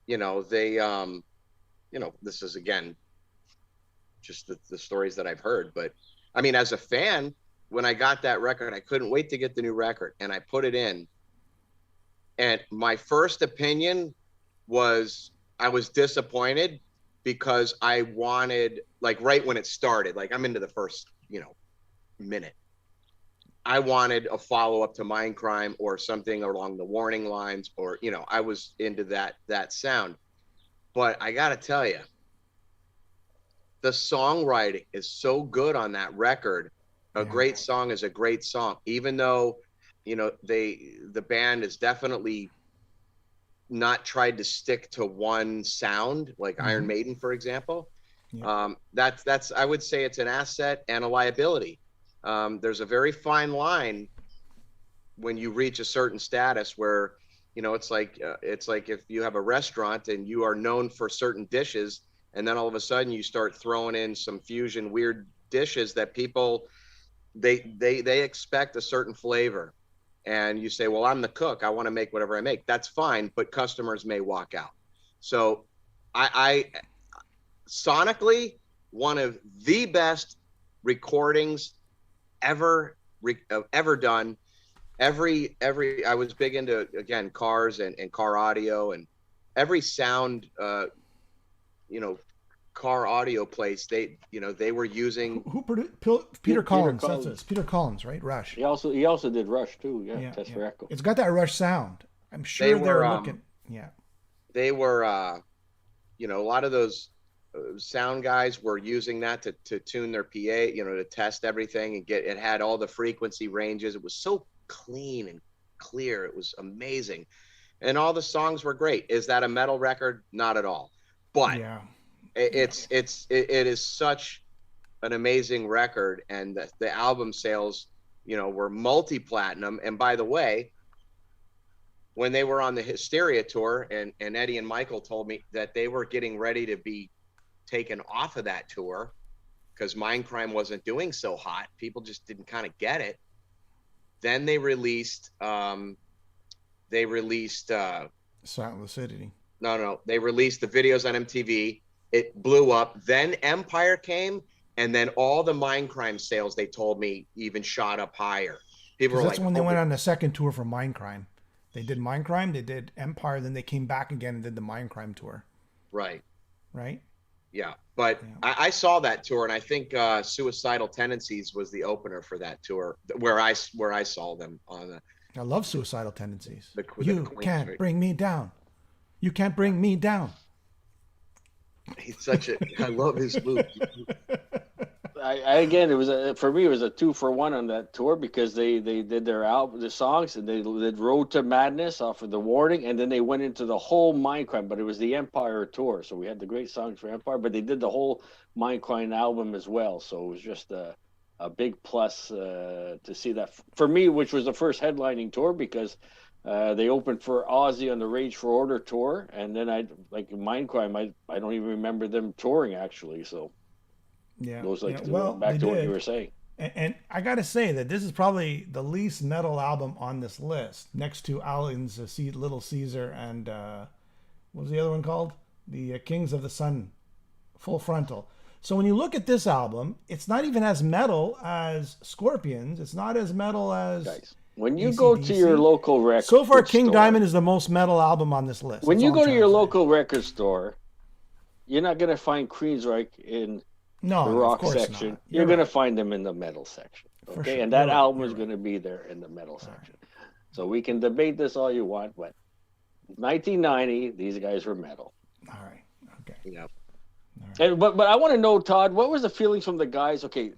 you know, they, you know, this is, again, just the stories that I've heard. But, I mean, as a fan, when I got that record, I couldn't wait to get the new record. And I put it in. And my first opinion was I was disappointed because I wanted, like, right when it started, like, I'm into the first, you know, minute. I wanted a follow-up to Mindcrime or something along the Warning lines, or, you know, I was into that sound. But I got to tell you, the songwriting is so good on that record. A great song is a great song, even though, you know, the band has definitely not tried to stick to one sound, like Iron Maiden, for example. That's I would say it's an asset and a liability. There's a very fine line when you reach a certain status where, you know, it's like if you have a restaurant and you are known for certain dishes, and then all of a sudden you start throwing in some fusion weird dishes that people they expect a certain flavor, and you say, well, I'm the cook, I want to make whatever I make. That's fine, but customers may walk out. So I sonically, one of the best recordings ever done. Every I was big into, again, cars and car audio, and every sound you know, car audio place, they were using who produced Peter Collins. Collins. That's it. Peter Collins, right? Rush. He also did Rush too. Yeah, Test for Echo. It's got that Rush sound. I'm sure they're looking. They were you know, a lot of those sound guys were using that to tune their PA, you know, to test everything and it had all the frequency ranges. It was so clean and clear. It was amazing. And all the songs were great. Is that a metal record? Not at all. But it is such an amazing record, and the album sales, you know, were multi-platinum. And by the way, when they were on the Hysteria tour, and Eddie and Michael told me that they were getting ready to be taken off of that tour because Mindcrime wasn't doing so hot, people just didn't kind of get it. Then they released Silent Lucidity. No, they released the videos on MTV. It blew up. Then Empire came, and then all the Mindcrime sales, they told me, even shot up higher. People were that's like, when they went on the second tour for Mindcrime. They did Mindcrime, they did Empire, then they came back again and did the Mindcrime tour. Right. Yeah, but I saw that tour, and I think Suicidal Tendencies was the opener for that tour, where I saw them on the. I love Suicidal Tendencies. You can't bring me down. You can't bring me down. He's such a. I love his moves. Again, it was for me. It was a 2-for-1 on that tour because they did their album, the songs, and they did Road to Madness off of the Warning, and then they went into the whole Mindcrime. But it was the Empire tour, so we had the great songs for Empire, but they did the whole Mindcrime album as well. So it was just a big plus to see that for me, which was the first headlining tour because they opened for Ozzy on the Rage for Order tour, and then Mindcrime. I don't even remember them touring actually. So. Goes back to what you were saying. And I got to say that this is probably the least metal album on this list, next to Alan's Little Caesar and what was the other one called? The Kings of the Sun, Full Frontal. So when you look at this album, it's not even as metal as Scorpions. It's not as metal as. Guys, when you go to your local record so far, King Diamond is the most metal album on this list. When you go to your local record store, you're not going to find Queensrÿche in the rock section. Not. You're going to find them in the metal section. Okay. Sure. And that album is going to be there in the metal section. So we can debate this all you want, but 1990, these guys were metal. All right. Okay. Yep. Right. And, but I want to know, Todd, what was the feelings from the guys? Okay.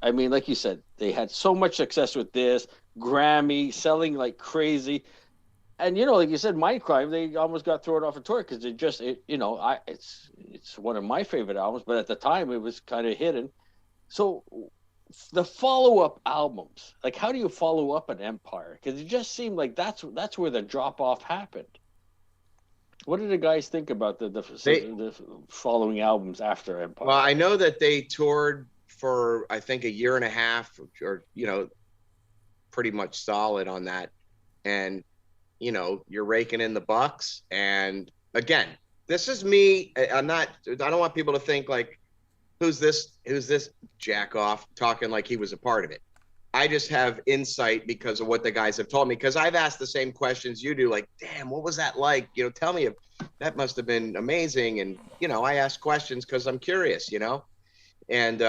I mean, like you said, they had so much success with this, Grammy, selling like crazy. And, you know, like you said, Mindcrime, they almost got thrown off a tour because it's one of my favorite albums, but at the time it was kind of hidden. So the follow-up albums, like how do you follow up an Empire? Because it just seemed like that's where the drop-off happened. What did the guys think about the following albums after Empire? Well, I know that they toured for, I think, a year and a half or you know, pretty much solid on that. And you know, you're raking in the bucks. And again, this is me. I don't want people to think like, who's this jack off talking like he was a part of it. I just have insight because of what the guys have told me. Because I've asked the same questions you do, like, damn, what was that like? You know, tell me if that must have been amazing. And, you know, I ask questions because I'm curious, you know, and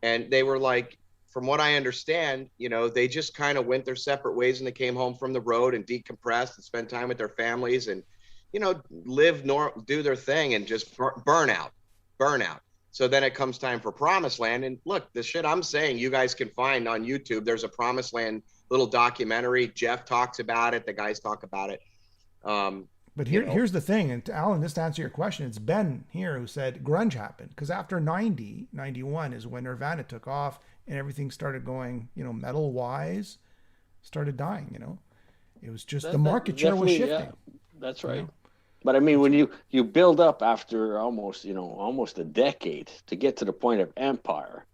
they were like, from what I understand, they just kind of went their separate ways and they came home from the road and decompressed and spent time with their families and, do their thing and just burn out. So then it comes time for Promised Land. And look, the shit I'm saying, you guys can find on YouTube. There's a Promised Land little documentary. Jeff talks about it. The guys talk about it. But here's the thing, and Alan, just to answer your question, it's Ben here who said grunge happened because after 91 is when Nirvana took off and everything started going, metal wise, started dying. It was just the market share was shifting. Yeah, that's right. But I mean, when you build up after almost a decade to get to the point of Empire,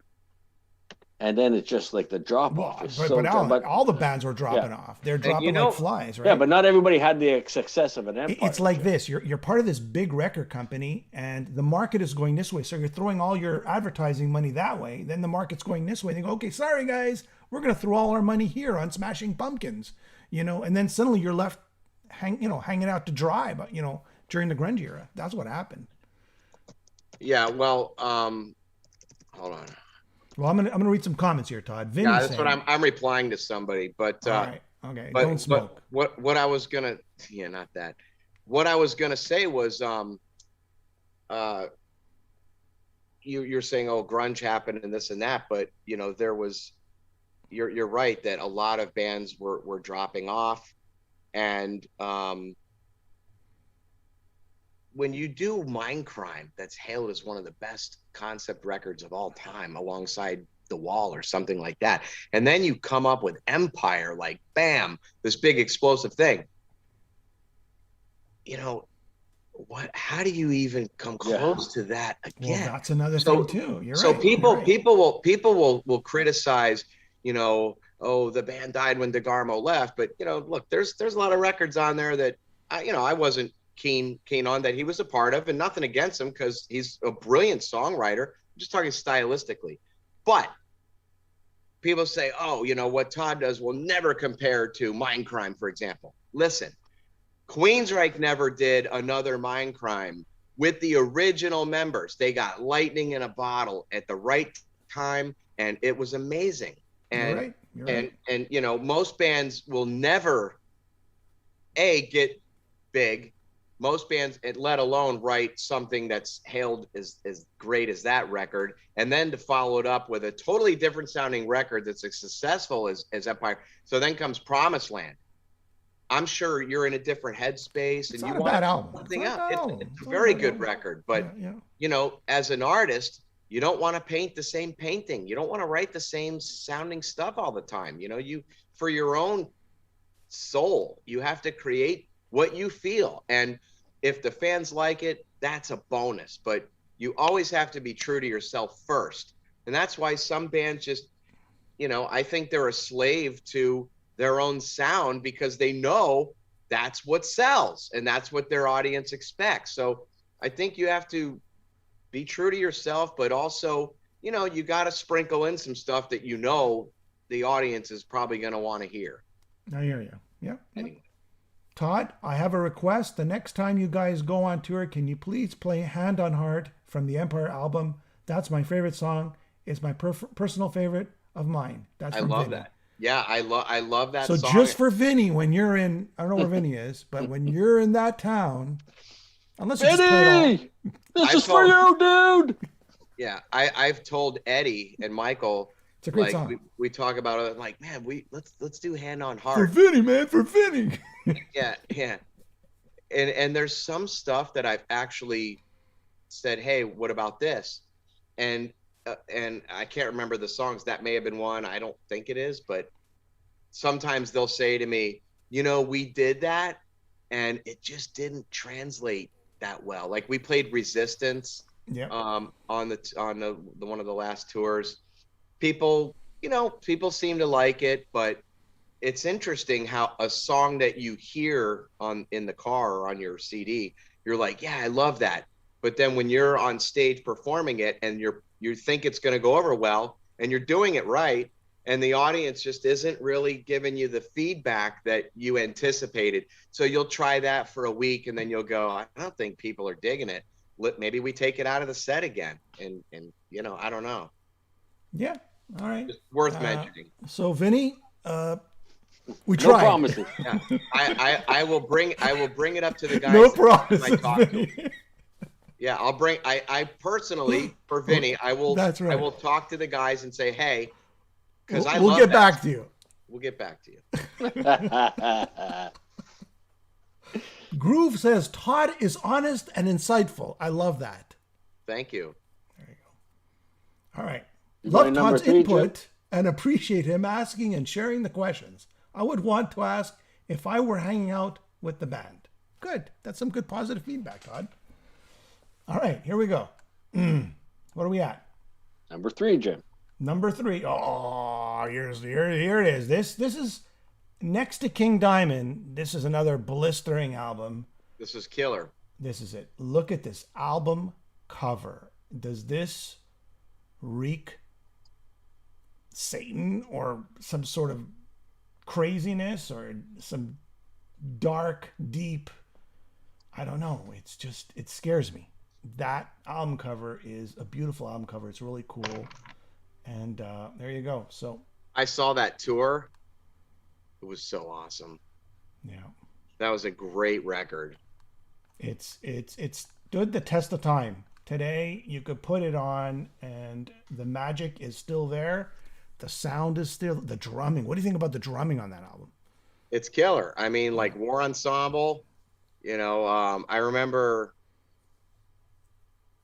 and then it's just like the drop off. But all the bands were dropping off. They're dropping like flies, right? Yeah, but not everybody had the success of an Empire. It's like this: you're part of this big record company, and the market is going this way. So you're throwing all your advertising money that way. Then the market's going this way. They go, okay, sorry guys, we're going to throw all our money here on Smashing Pumpkins, and then suddenly you're left hanging out to dry, but during the grunge era. That's what happened. Yeah, well, hold on. Well, I'm gonna read some comments here, Todd. Vinny that's saying, what I'm replying to somebody, but all right, okay, don't smoke. But what I was gonna, not that. What I was gonna say was, you're saying, oh, grunge happened and this and that, but there was, you're right that a lot of bands were dropping off, and when you do Mindcrime, that's hailed as one of the best concept records of all time, alongside The Wall or something like that, and then you come up with Empire, like bam, this big explosive thing. How do you even come close to that again? Well, that's another thing too. You're so right. People will criticize, oh, the band died when DeGarmo left, but look, there's a lot of records on there that I wasn't keen on, that he was a part of, and nothing against him because he's a brilliant songwriter. I'm just talking stylistically. But people say, oh, what Todd does will never compare to Mindcrime, for example. Listen, Queensrÿche never did another Mindcrime with the original members. They got lightning in a bottle at the right time, and it was amazing. And You're right. And most bands will never get big. Most bands, let alone write something that's hailed as great as that record, and then to follow it up with a totally different sounding record that's as successful as Empire. So then comes Promised Land. I'm sure you're in a different headspace, and you want something up. It's a very good record, but as an artist, you don't want to paint the same painting. You don't want to write the same sounding stuff all the time. You for your own soul, you have to create what you feel, and if the fans like it, that's a bonus, but you always have to be true to yourself first. And that's why some bands just I think they're a slave to their own sound because they know that's what sells and that's what their audience expects. So I think you have to be true to yourself, but also you got to sprinkle in some stuff that the audience is probably going to want to hear. I hear you. Yeah. Anyway. Todd, I have a request. The next time you guys go on tour, can you please play Hand on Heart from the Empire album? That's my favorite song. It's my personal favorite of mine. That's from I love Vinny. that. Yeah, I love that song. So just for Vinny, when you're in, I don't know where Vinny is, but when you're in that town, unless you just play it all. This is for you, dude. Yeah, I've told Eddie and Michael. It's a great song. We talk about it like, man, let's do Hand on Heart for Vinny, man, for Vinny. yeah, and there's some stuff that I've actually said, hey, what about this? And I can't remember the songs. That may have been one. I don't think it is, but sometimes they'll say to me, we did that, and it just didn't translate that well. Like we played Resistance, on the one of the last tours. People seem to like it, but it's interesting how a song that you hear in the car or on your CD, you're like, yeah, I love that. But then when you're on stage performing it and you think it's going to go over well and you're doing it right, and the audience just isn't really giving you the feedback that you anticipated. So you'll try that for a week and then you'll go, I don't think people are digging it. Maybe we take it out of the set again. And I don't know. Yeah. All right. Just worth mentioning. So Vinny, we No tried. promises. Yeah. I will bring it up to the guys. No that promises, I talk to. Vinny. Yeah, I'll bring. I personally, for Vinny, I will. That's right. I will talk to the guys and say, hey, because We'll get back to you. We'll get back to you. Groove says Todd is honest and insightful. I love that. Thank you. There you go. All right. Is Love that number Todd's 3, input Jim? and appreciate him asking and sharing the questions. I would want to ask if I were hanging out with the band. Good. That's some good positive feedback, Todd. All right, here we go. What are we at? Number 3, Jim. Number 3. Oh, here it is. This is next to King Diamond. This is another blistering album. This is killer. This is it. Look at this album cover. Does this reek Satan or some sort of craziness or some dark, deep? I don't know. It's just, it scares me. That album cover is a beautiful album cover. It's really cool. And there you go. So I saw that tour. It was so awesome. yeah, That was a great record. it's stood the test of time. Today you could put it on and the magic is still there. The sound is still, the drumming. What do you think about the drumming on that album? It's killer. I mean, like War Ensemble, I remember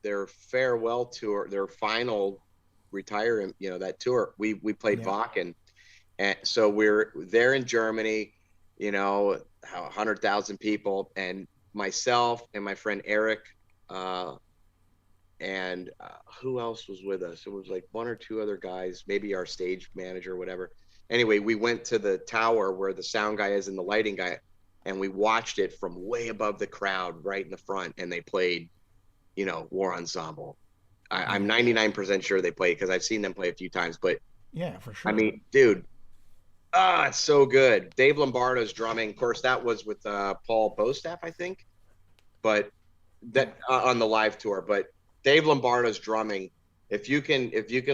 their farewell tour, their final retirement, that tour. We played Wacken. And so we're there in Germany, 100,000 people, and myself and my friend Eric, and who else was with us? It was like 1 or 2 other guys, maybe our stage manager, whatever. Anyway, we went to the tower where the sound guy is and the lighting guy, and we watched it from way above the crowd right in the front, and they played, War Ensemble. I'm 99% sure they played because I've seen them play a few times, but Yeah, for sure. I mean, dude, it's so good. Dave Lombardo's drumming, of course, that was with Paul Bostaff, I think, but that on the live tour. But Dave Lombardo's drumming, if you can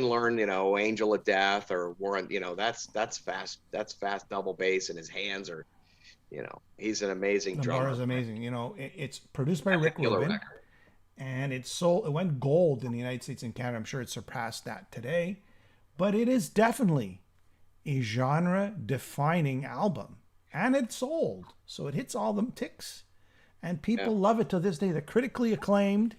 learn, Angel of Death or Warren, that's fast double bass, and his hands are, he's an amazing drummer. Lombardo's amazing. It's produced by That's a Rick killer Rubin, record. and it went gold in the United States and Canada. I'm sure it surpassed that today, but it is definitely a genre-defining album, and it sold, so it hits all them ticks, and people love it to this day. They're critically acclaimed,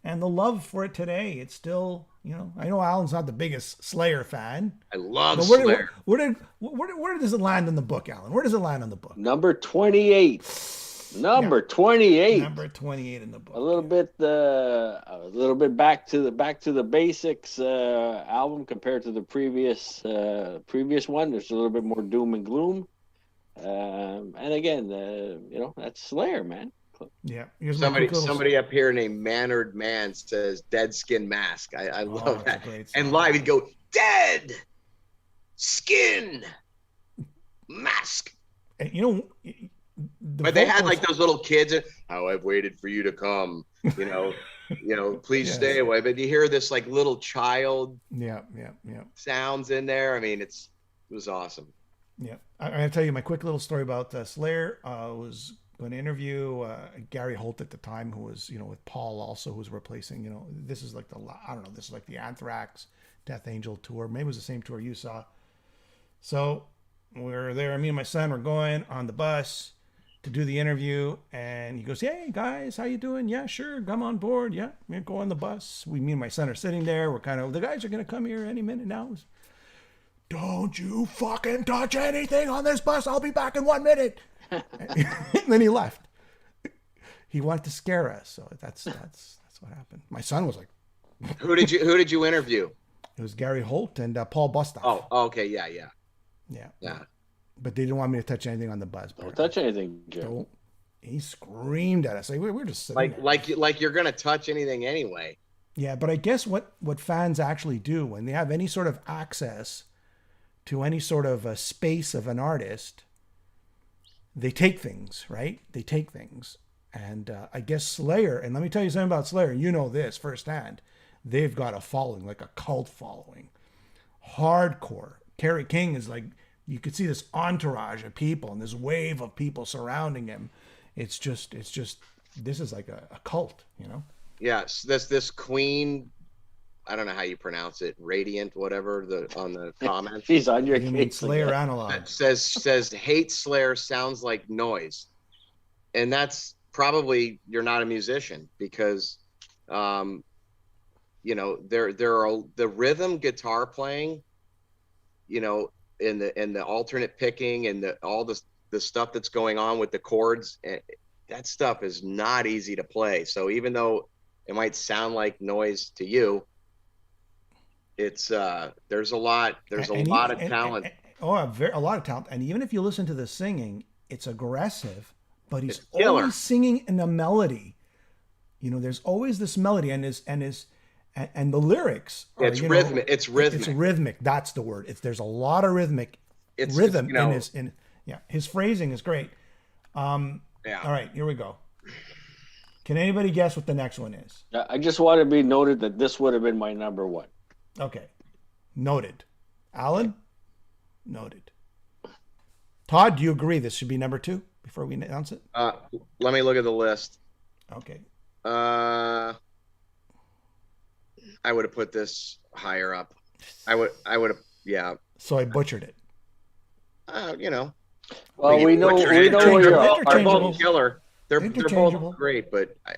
and the love for it today, it's still, I know Alan's not the biggest Slayer fan. I love But Slayer. where does it land on the book, Alan? Where does it land on the book? Number 28. Number 28. Number 28 in the book. A little bit back to the basics album compared to the previous one. There's a little bit more doom and gloom, and again, that's Slayer, man. Yeah. Here's my quick little- Somebody up here named Mannered Man says Dead Skin Mask. I love that's that. a great And song. live he'd go, Dead Skin Mask. And But they had like those little kids, how I've waited for you to come, please Yeah. stay away. But you hear this like little child Yeah. sounds in there. I mean, it was awesome. Yeah. I'm going to tell you my quick little story about Slayer. Was going to interview Gary Holt at the time, who was, with Paul also, who was replacing, this is like this is like the Anthrax Death Angel tour. Maybe it was the same tour you saw. So we're there. Me and my son were going on the bus to do the interview, and he goes, "Hey guys, how you doing? Yeah, sure, come on board. Yeah, we go on the bus." Me and my son are sitting there. We're kind of, the guys are gonna come here any minute now. Don't you fucking touch anything on this bus. I'll be back in 1 minute. And then he left. He wanted to scare us, so that's what happened. My son was like, Who did you interview? it was Gary Holt and Paul Bostaff. Oh, okay, yeah. But they didn't want me to touch anything on the bus. Don't touch anything, Jim. He screamed at us. Like we're just sitting there. Like you're gonna touch anything anyway. Yeah, but I guess what fans actually do when they have any sort of access to any sort of a space of an artist, they take things, right? They take things. And I guess Slayer, and let me tell you something about Slayer, you know this firsthand, they've got a following, like a cult following. hardcore. Kerry King is like, you could see this entourage of people and this wave of people surrounding him. It's just, this is like a cult, you know? Yes. This Queen, I don't know how you pronounce it, Radiant, whatever, on the comments. He's on your You mean case. Slayer analog. That says hate Slayer sounds like noise. And that's probably, you're not a musician, because you know, there are the rhythm guitar playing, you know, in the alternate picking and all the stuff that's going on with the chords, that stuff is not easy to play. So even though it might sound like noise to you, it's there's a lot of talent. A lot of talent. And even if you listen to the singing, it's aggressive, but he's It's killer. always singing in a melody. You know, there's always this melody, and the lyrics are, It's rhythmic. It's rhythmic. It's rhythmic. That's the word. There's a lot of rhythmic rhythm you know, in his phrasing is great. yeah. All right, here we go. Can anybody guess what the next one is? I just want to be noted that this would have been my number one. Okay. Noted. Alan? Noted. Todd, do you agree this should be number 2 before we announce it? Let me look at the list. Okay. I would have put this higher up. I would have, yeah. So I butchered it. You know. Well, we know where you're Interchangeable. Are both killer. They're Interchangeable. both great, but I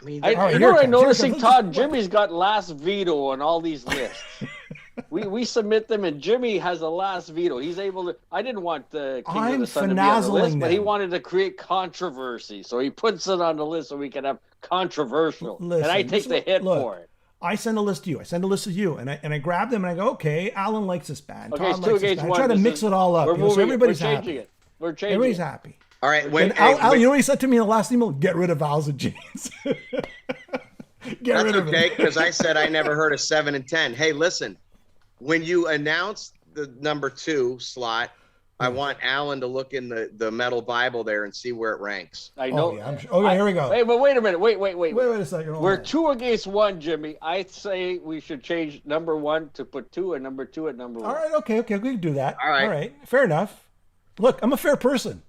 mean, All right, you here know it what I'm comes. Here it noticing, comes. Todd? Jimmy's got last veto on all these lists. we submit them, and Jimmy has a last veto. He's able to. I didn't want the King I'm of the Sun to be on the list, finazzling but he them. wanted to create controversy, so he puts it on the list so we can have controversial. Listen, and I take the hit for it. I send a list to you. I send a list to you, and I grab them and I go, okay, Alan likes this band. Okay, Todd it's 2 likes this against band. 1. Try to This mix is- it all up. We're You know, so moving. everybody's We're changing happy. it. We're changing Everybody's it. happy. all right. And Al, you know what he said to me in the last email? Get rid of Al's and James. Get That's rid of okay, it. because I said I never heard of 7 and 10. Hey, listen, when you announce the number 2 slot, I want Alan to look in the metal Bible there and see where it ranks. I know. Oh, yeah, I'm sure. Okay, here we go. Hey, but wait a minute. Wait. Wait a second. Hold We're on. 2 against 1, Jimmy. I say we should change number 1 to put 2 and number 2 at number 1. All right, okay, we can do that. All right. Fair enough. Look, I'm a fair person.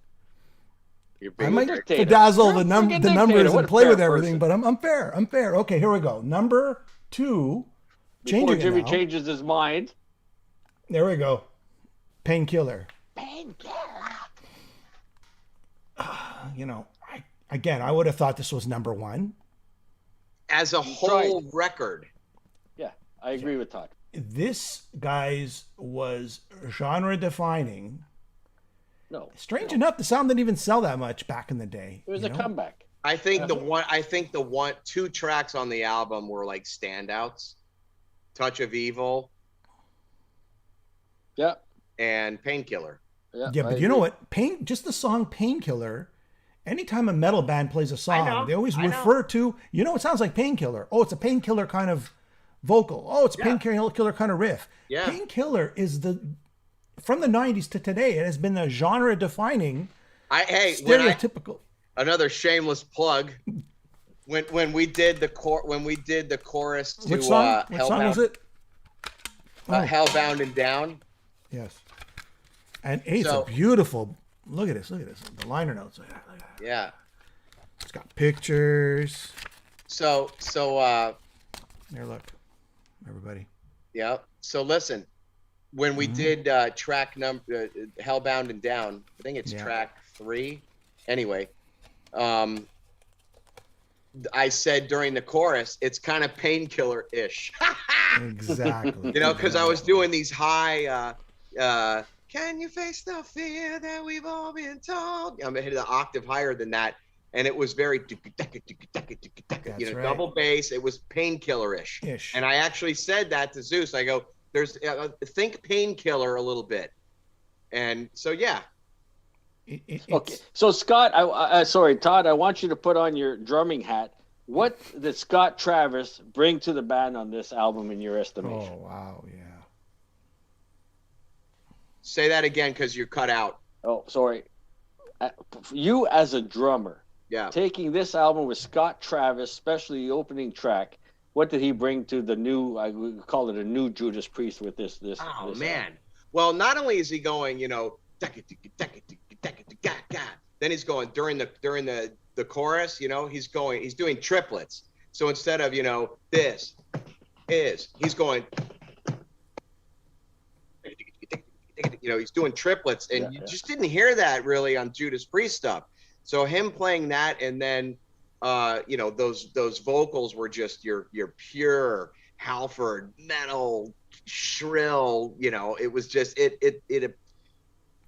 You're I being might dictator. bedazzle You're the a freaking numbers dictator. What and a play fair with everything, person. but I'm fair. I'm fair. Okay, here we go. Number 2. Before Changing Jimmy it now. changes his mind. There we go. Painkiller. You know, I would have thought this was number 1. as a whole record. Yeah, I agree with Todd. This, guys, was genre defining. No, Strange enough, the sound didn't even sell that much back in the day. it was you a know? comeback. I think the 2 tracks on the album were like standouts. Touch of Evil Yeah. and Painkiller. Yeah, I but you know agree. what? Just the song Painkiller, anytime a metal band plays a song, know, they always I know. refer to, it sounds like Painkiller. Oh, it's a Painkiller kind of vocal. Oh, it's a Painkiller kind of riff. Yeah. Painkiller is from the 90s to today, it has been a genre defining, stereotypical. Another shameless plug. When we did the chorus to Which song? What song was it? Hellbound and Down. Yes. And it's So- a beautiful, look at this. The liner notes. Look at that. Yeah. It's got pictures. So There, look, everybody. yeah. So listen, when we did track number Hellbound and Down, I think it's track 3. Anyway, I said during the chorus, it's kind of Painkiller-ish. Exactly. Because I was doing these high, can you face the fear that we've all been told? I'm hitting the octave higher than that. And it was very, That's right. double bass. It was Painkiller-ish. Ish. And I actually said that to Zeus. I go, think Painkiller a little bit. And so, yeah. Okay, so Scott, sorry, Todd, I want you to put on your drumming hat. What did Scott Travis bring to the band on this album, in your estimation? Oh, wow, yeah. Say that again because you cut out. Oh, sorry. You as a drummer, Yeah. taking this album with Scott Travis, especially the opening track, what did he bring to the new? I would call it a new Judas Priest with this. Oh this man. Well, not only is he going, you know, then he's going during the chorus, you know, he's doing triplets. So instead of, you know, he's going, you know, he's doing triplets, and you just didn't hear that really on Judas Priest stuff. So him playing that, and then you know, those vocals were just your pure Halford metal, shrill, you know, it was just it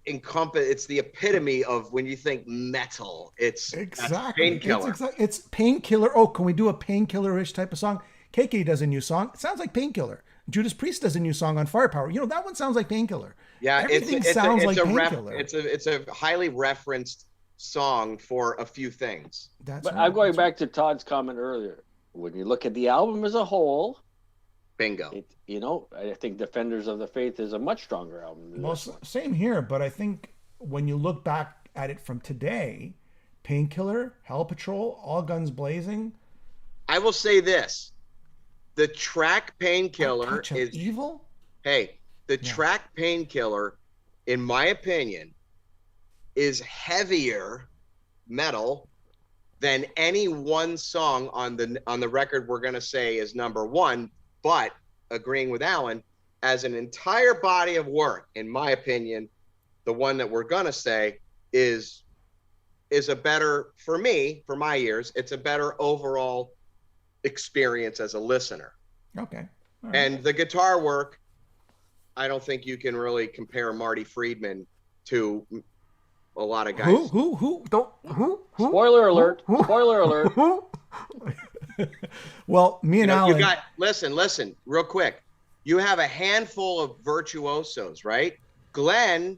it's the epitome of when you think metal. It's exactly Painkiller. It's Painkiller. Oh, can we do a Painkiller-ish type of song? KK does a new song. It sounds like Painkiller. Judas Priest does a new song on Firepower. You know, that one sounds like Painkiller. Yeah, everything sounds like Painkiller. It's a highly referenced song for a few things. But I'm going back to Todd's comment earlier. When you look at the album as a whole, bingo. You know, I think Defenders of the Faith is a much stronger album than this one. Same here, but I think when you look back at it from today, Painkiller, Hell Patrol, All Guns Blazing. I will say this. The track Painkiller is evil. Hey, the track Painkiller, in my opinion, is heavier metal than any one song on the record we're going to say is number one. But agreeing with Alan, as an entire body of work, in my opinion, the one that we're going to say is a better, for me, for my ears, it's a better overall experience as a listener. Okay. Right. And the guitar work, I don't think you can really compare Marty Friedman to a lot of guys. Who? Spoiler alert. Spoiler alert. Well, me and Alan. Listen, real quick. You have a handful of virtuosos, right? Glenn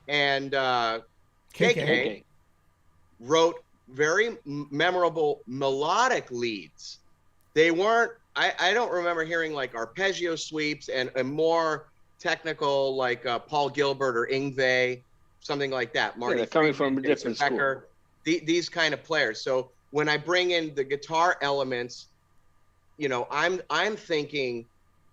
and KK wrote very memorable melodic leads. They weren't, I don't remember hearing like arpeggio sweeps and more technical like Paul Gilbert or Yngwie, something like that. Marty they're coming from a different school. These kind of players. So when I bring in the guitar elements, you know, I'm thinking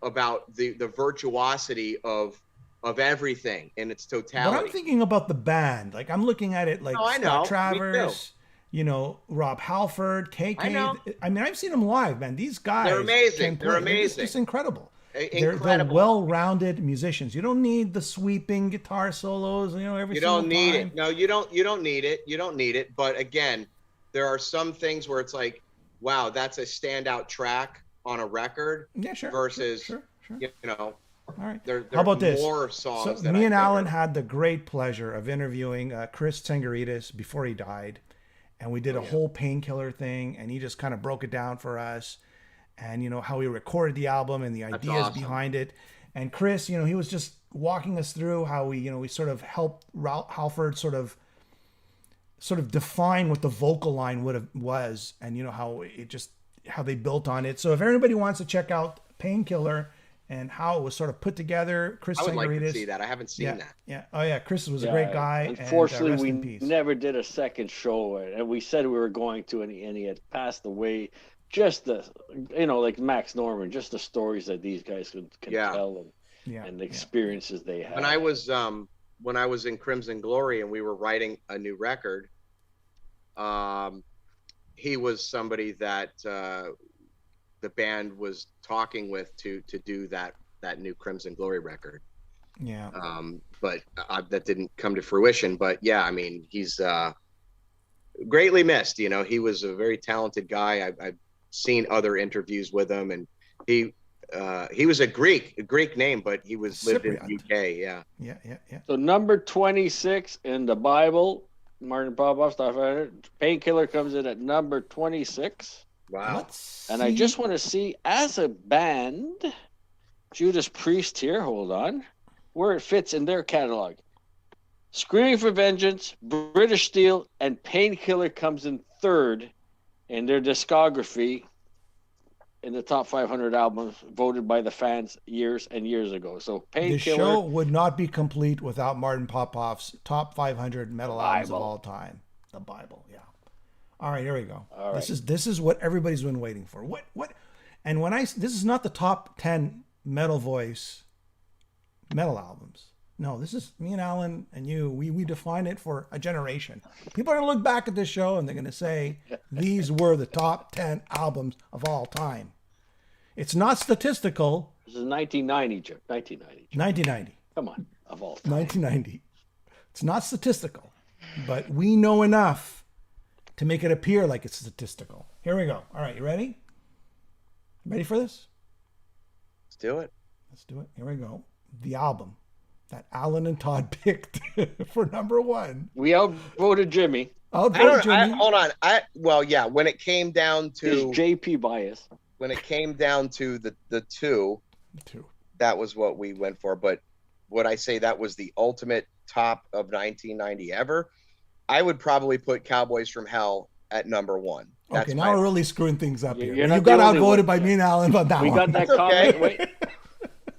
about the virtuosity of everything in its totality. But I'm thinking about the band. Like I'm looking at it like Scott Travers, you know, Rob Halford, KK. I mean, I've seen them live, man. These guys, they're amazing. They're amazing. It's just incredible. Incredible. They're well-rounded musicians. You don't need the sweeping guitar solos, you know, every single time. You don't need it. No, you don't need it. You don't need it. But again, there are some things where it's like, wow, that's a standout track on a record. Yeah, sure. Versus, sure. You know, all right. How about this? More songs. So me and Alan had the great pleasure of interviewing Chris Tsangarides before he died, and we did a whole Painkiller thing, and he just kind of broke it down for us, and you know how he recorded the album and the ideas behind it. And Chris, you know, he was just walking us through how we sort of helped Halford sort of define what the vocal line was, and you know how they built on it. So if everybody wants to check out Painkiller and how it was sort of put together, Chris Tsangarides. I would like to see that. I haven't seen that. Yeah. Oh yeah, Chris was a great guy. Unfortunately, and, we never did a second show, and we said we were going to, and he had passed away. Just the, you know, like Max Norman, just the stories that these guys can tell and the experiences they had. When I was in Crimson Glory and we were writing a new record, he was somebody that the band was talking with to do that new Crimson Glory record. Yeah. But that didn't come to fruition. But yeah, I mean, he's greatly missed. You know, he was a very talented guy. I've seen other interviews with him, and he was a Greek name, but he lived in the UK. Yeah. So number 26 in the Bible, Martin Popoff's Top 500. Painkiller comes in at number 26. Wow. And I just want to see, as a band, Judas Priest here, hold on, where it fits in their catalog. Screaming for Vengeance, British Steel, and Painkiller comes in third in their discography in the top 500 albums voted by the fans years and years ago. So Painkiller. The show would not be complete without Martin Popoff's top 500 metal albums of all time. The Bible, yeah. All right, here we go. All right. This is what everybody's been waiting for. What? And this is not the top 10 metal voice metal albums. No, this is me and Alan and you. We define it for a generation. People are going to look back at this show and they're going to say, these were the top 10 albums of all time. It's not statistical. This is 1990, Jim. 1990. 1990. Come on, of all time. 1990. It's not statistical, but we know enough to make it appear like it's statistical. Here we go. All right, you ready? Ready for this? Let's do it. Let's do it. Here we go. The album that Alan and Todd picked for number one. We outvoted Jimmy. Outvoted Jimmy. Hold on. Well, yeah. When it came down to His JP bias. When it came down to the two, that was what we went for. But would I say that was the ultimate top of 1990 ever? I would probably put Cowboys from Hell at number one. Okay, now we're really screwing things up here. You're You got outvoted by me and Alan on that We one. got that comment. Wait.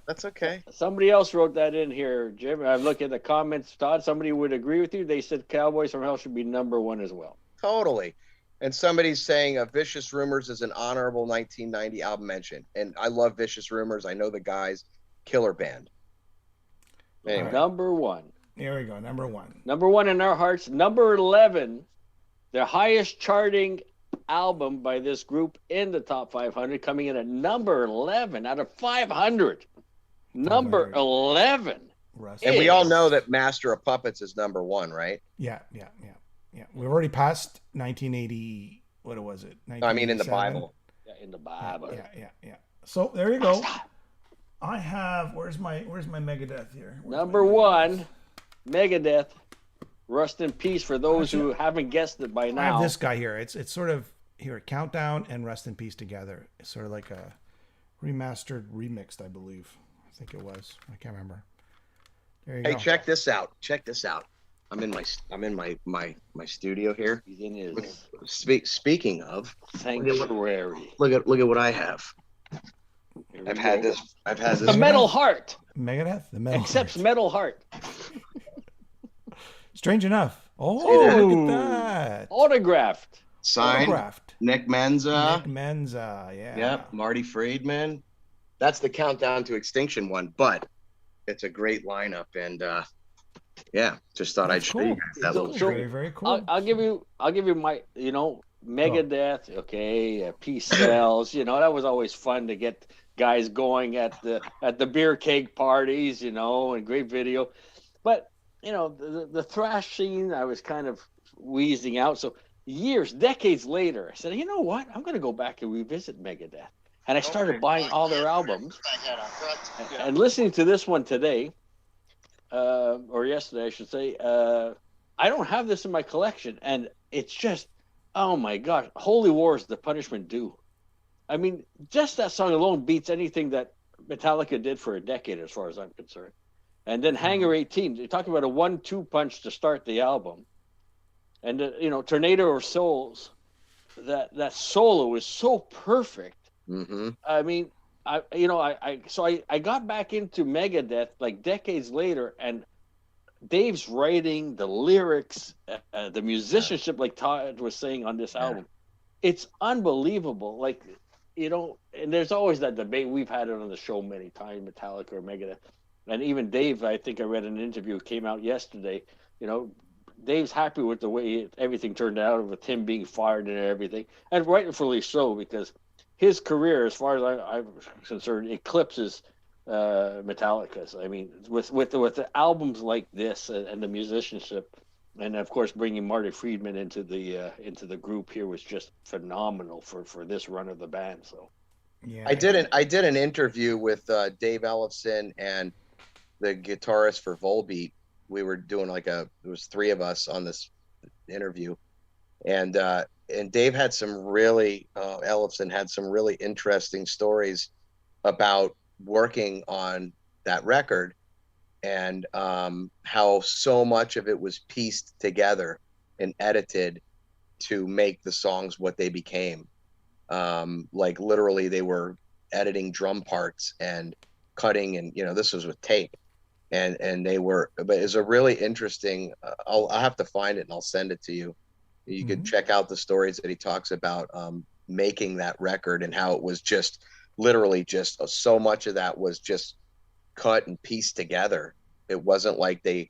That's okay. Somebody else wrote that in here, Jim. I've looked at the comments, Todd. Somebody would agree with you. They said Cowboys from Hell should be number one as well. Totally. And somebody's saying Vicious Rumors is an honorable 1990 album mention. And I love Vicious Rumors. I know the guys. Killer band. Anyway. Number one. Here we go. Number one. Number one in our hearts. Number 11. Their highest charting album by this group in the top 500, coming in at number 11 out of 500. Number 11. And we all know that Master of Puppets is number one, right? Yeah. We've already passed 1980. What was it? I mean, in the Bible. Yeah, in the Bible. Yeah. So there you go. I have. Where's my Megadeth here? Number one, Megadeth. Rest in peace for those who haven't guessed it by now. I have this guy here. It's sort of here. Countdown and Rest in Peace together. It's sort of like a remastered, remixed, I believe. I think it was. I can't remember. There you go. Hey, check this out. I'm in my studio here. He's in his Speaking of sanctuary. Look at what I have. I've had this. The Metal Heart. Megadeth. The Metal Accepts Heart. Metal Heart. Strange enough. Oh, look at that. Autographed. Signed. Nick Menza. Yeah. Yep. Marty Friedman. That's the Countdown to Extinction one, but it's a great lineup, and just thought I'd show you guys that little very, very cool. I'll give you my, Megadeth, okay, Peace Sells, that was always fun to get guys going at the beer keg parties, and great video. But, the thrash scene, I was kind of wheezing out. So decades later, I said, you know what? I'm going to go back and revisit Megadeth. And I started buying all their albums and listening to this one today, or yesterday, I should say. I don't have this in my collection, and it's just, oh my gosh, Holy Wars, The Punishment Due. I mean, just that song alone beats anything that Metallica did for a decade, as far as I'm concerned. And then Hangar 18, you're talking about a 1-2 punch to start the album. And, Tornado of Souls, that solo is so perfect. Mm-hmm. I mean, I got back into Megadeth like decades later, and Dave's writing, the lyrics, the musicianship, like Todd was saying on this album, it's unbelievable. Like, and there's always that debate. We've had it on the show many times, Metallica or Megadeth. And even Dave, I think I read an interview, came out yesterday, Dave's happy with the way everything turned out, with him being fired and everything, and rightfully so, because his career, as far as I'm concerned, eclipses Metallica's. I mean, with the albums like this and the musicianship, and of course bringing Marty Friedman into the group here was just phenomenal for this run of the band. So, yeah, I did an interview with Dave Ellefson and the guitarist for Volbeat. We were doing it was three of us on this interview, and Dave had some really, Ellefson had some really interesting stories about working on that record, and how so much of it was pieced together and edited to make the songs what they became. Like literally they were editing drum parts and cutting, and this was with tape, and they were, but it's a really interesting, I'll have to find it and I'll send it to you. You could check out the stories that he talks about making that record, and how it was just literally just so much of that was just cut and pieced together. It wasn't like the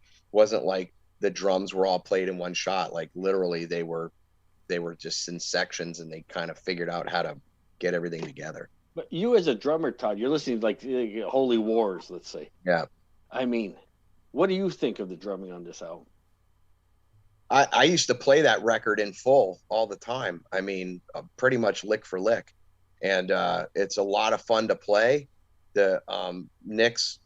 drums were all played in one shot. Like literally they were just in sections, and they kind of figured out how to get everything together. But you as a drummer, Todd, you're listening to like Holy Wars, let's say. Yeah. I mean, what do you think of the drumming on this album? I used to play that record in full all the time. I mean, pretty much lick for lick. And it's a lot of fun to play. The Nick's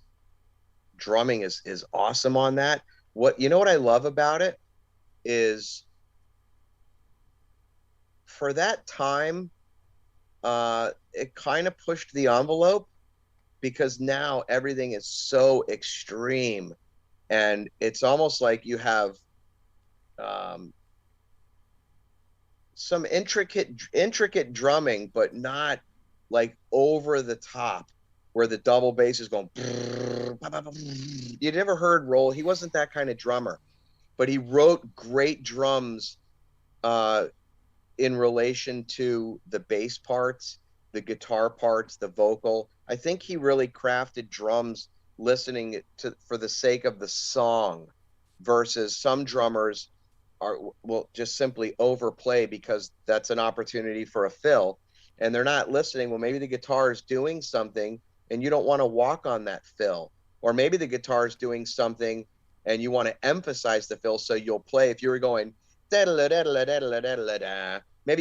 drumming is awesome on that. What I love about it is, for that time, it kind of pushed the envelope, because now everything is so extreme, and it's almost like you have some intricate drumming, but not like over the top, where the double bass is going. You never heard Roll. He wasn't that kind of drummer, but he wrote great drums in relation to the bass parts, the guitar parts, the vocal. I think he really crafted drums listening to for the sake of the song, versus some drummers will just simply overplay because that's an opportunity for a fill, and they're not listening. Well, maybe the guitar is doing something and you don't want to walk on that fill, or maybe the guitar is doing something and you want to emphasize the fill, so you'll play. If you were going maybe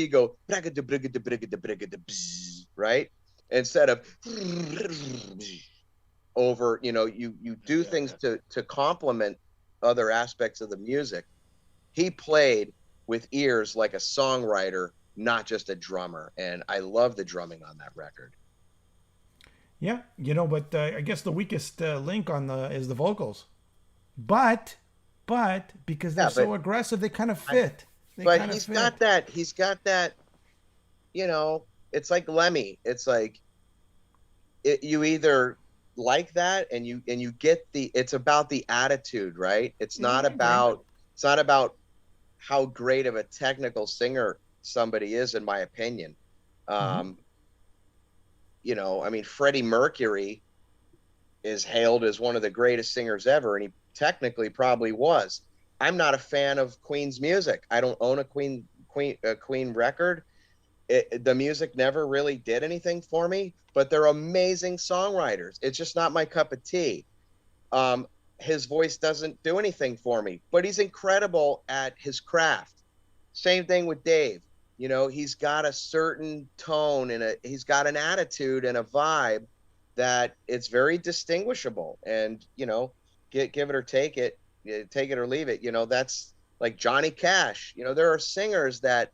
you go right, instead of over. You do things to complement other aspects of the music. He played with ears like a songwriter, not just a drummer, and I love the drumming on that record. Yeah, but I guess the weakest link is the vocals, but because they're so aggressive, they kind of fit. He's got that. It's like Lemmy. It's like you either like that and you get it's about the attitude, right? It's not about how great of a technical singer somebody is, in my opinion. I mean, Freddie Mercury is hailed as one of the greatest singers ever, and he technically probably was. I'm not a fan of Queen's music. I don't own a Queen record. The music never really did anything for me, but they're amazing songwriters. It's just not my cup of tea. His voice doesn't do anything for me, but he's incredible at his craft. Same thing with Dave. He's got a certain tone and he's got an attitude and a vibe that it's very distinguishable. And give it or take it or leave it. That's like Johnny Cash. There are singers that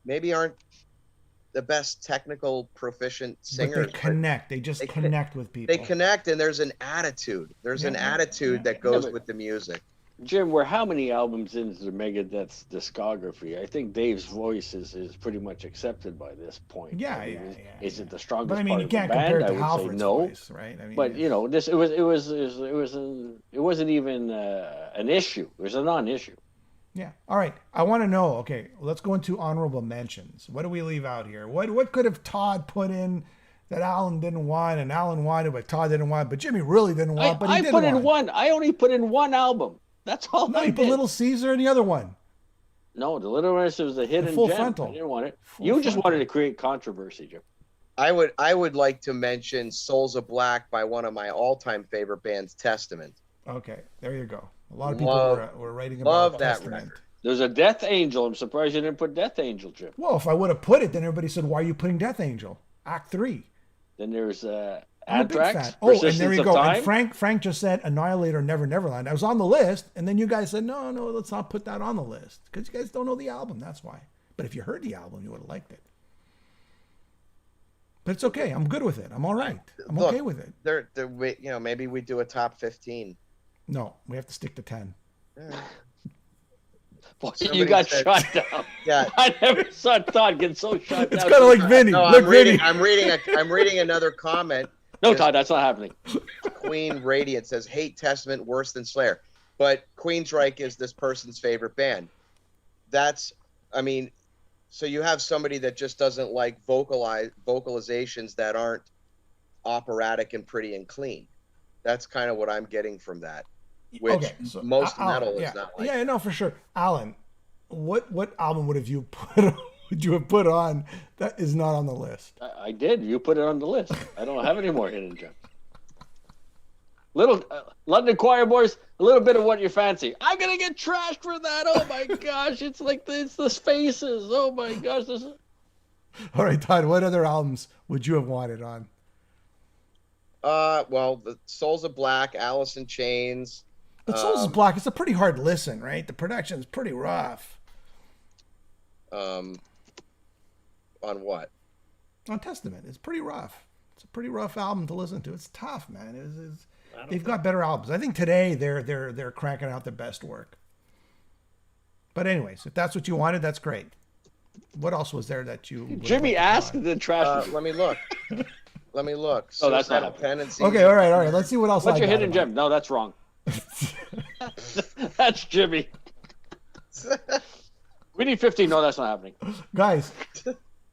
maybe aren't the best technical proficient singers. But they connect. They just connect with people. They connect, and there's an attitude. There's an attitude that goes with the music. Jim, we're how many albums into Megadeth's discography? I think Dave's voice is pretty much accepted by this point. Yeah, Is it the strongest? But I mean, you can't compare it to Halford's voice, right? I mean, but this it wasn't even an issue. It was a non-issue. Yeah. All right. I want to know. Okay, let's go into honorable mentions. What do we leave out here? What could have Todd put in that Alan didn't want, and Alan wanted, but Todd didn't want, but Jimmy really didn't want, but he did want? I put in one. I only put in one album. That's all. No, you put Little Caesar and the other one. No, the Little Caesar was a hidden full gem. Frontal. I didn't want it. Full You just Frontal. wanted to create controversy, Jim. I would like to mention Souls of Black by one of my all-time favorite bands, Testament. Okay, there you go. A lot of people were writing about love that Testament. record. There's a Death Angel. I'm surprised you didn't put Death Angel, Jim. Well, if I would have put it, then everybody said, "Why are you putting Death Angel?" Act 3. Then there's I'm a big Anthrax. fan. Oh, and Persistence there you of go. Time. And Frank just said Annihilator, Never Neverland. I was on the list, and then you guys said, no, let's not put that on the list because you guys don't know the album. That's why. But if you heard the album, you would have liked it. But it's okay. I'm good with it. I'm all right. I'm okay with it. Maybe we do a top 15. No, we have to stick to 10. Boy, you got shot down. Yeah. I never saw Todd get so shot It's down. kind of like Vinny. No, Look, I'm reading another comment. No, Todd, that's not happening. Queen Radiant says, hate Testament worse than Slayer. But Queensrÿche is this person's favorite band. So you have somebody that just doesn't like vocalizations that aren't operatic and pretty and clean. That's kind of what I'm getting from that. Which Okay, so most Alan, metal yeah, is not like. yeah, no, for sure. Alan, what album would you have put on that is not on the list? I did. You put it on the list. I don't have any more hidden gems. Little London Choir Boys, a little bit of what you fancy. I'm gonna get trashed for that. Oh my gosh, it's the spaces. Oh my gosh, All right, Todd, what other albums would you have wanted on? Well, the Souls of Black, Alice in Chains. But Souls is Black. It's a pretty hard listen, right? The production's pretty rough. On what? On Testament, it's pretty rough. It's a pretty rough album to listen to. It's tough, man. They've got better albums. I think today they're cranking out the best work. But anyways, if that's what you wanted, that's great. What else was there that you? Jimmy asked the trash. Let me look. Let me look. Oh, that's not Suicidal happening. Tendencies. Okay, all right. Let's see what else. What's I your got hidden about gem? No, that's wrong. That's Jimmy. We need 15. No, that's not happening. Guys,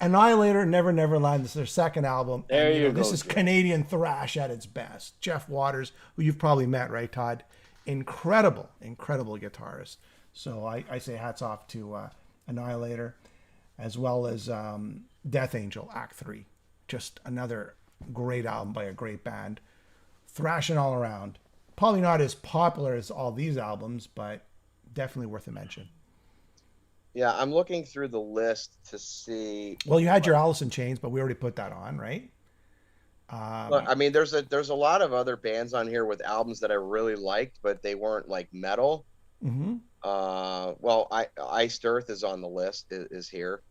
Annihilator, Never Neverland. This is their second album. There and, you go, This is Jim. Canadian thrash at its best. Jeff Waters, who you've probably met, right, Todd? Incredible guitarist. So I say hats off to Annihilator, as well as Death Angel, Act 3. Just another great album by a great band. Thrashing all around. Probably not as popular as all these albums, but definitely worth a mention. Yeah, I'm looking through the list to see. Well, you had your Alice in Chains, but we already put that on, right? Look, I mean, there's a lot of other bands on here with albums that I really liked, but they weren't like metal. Mm-hmm. Well, Iced Earth is on the list. Is here.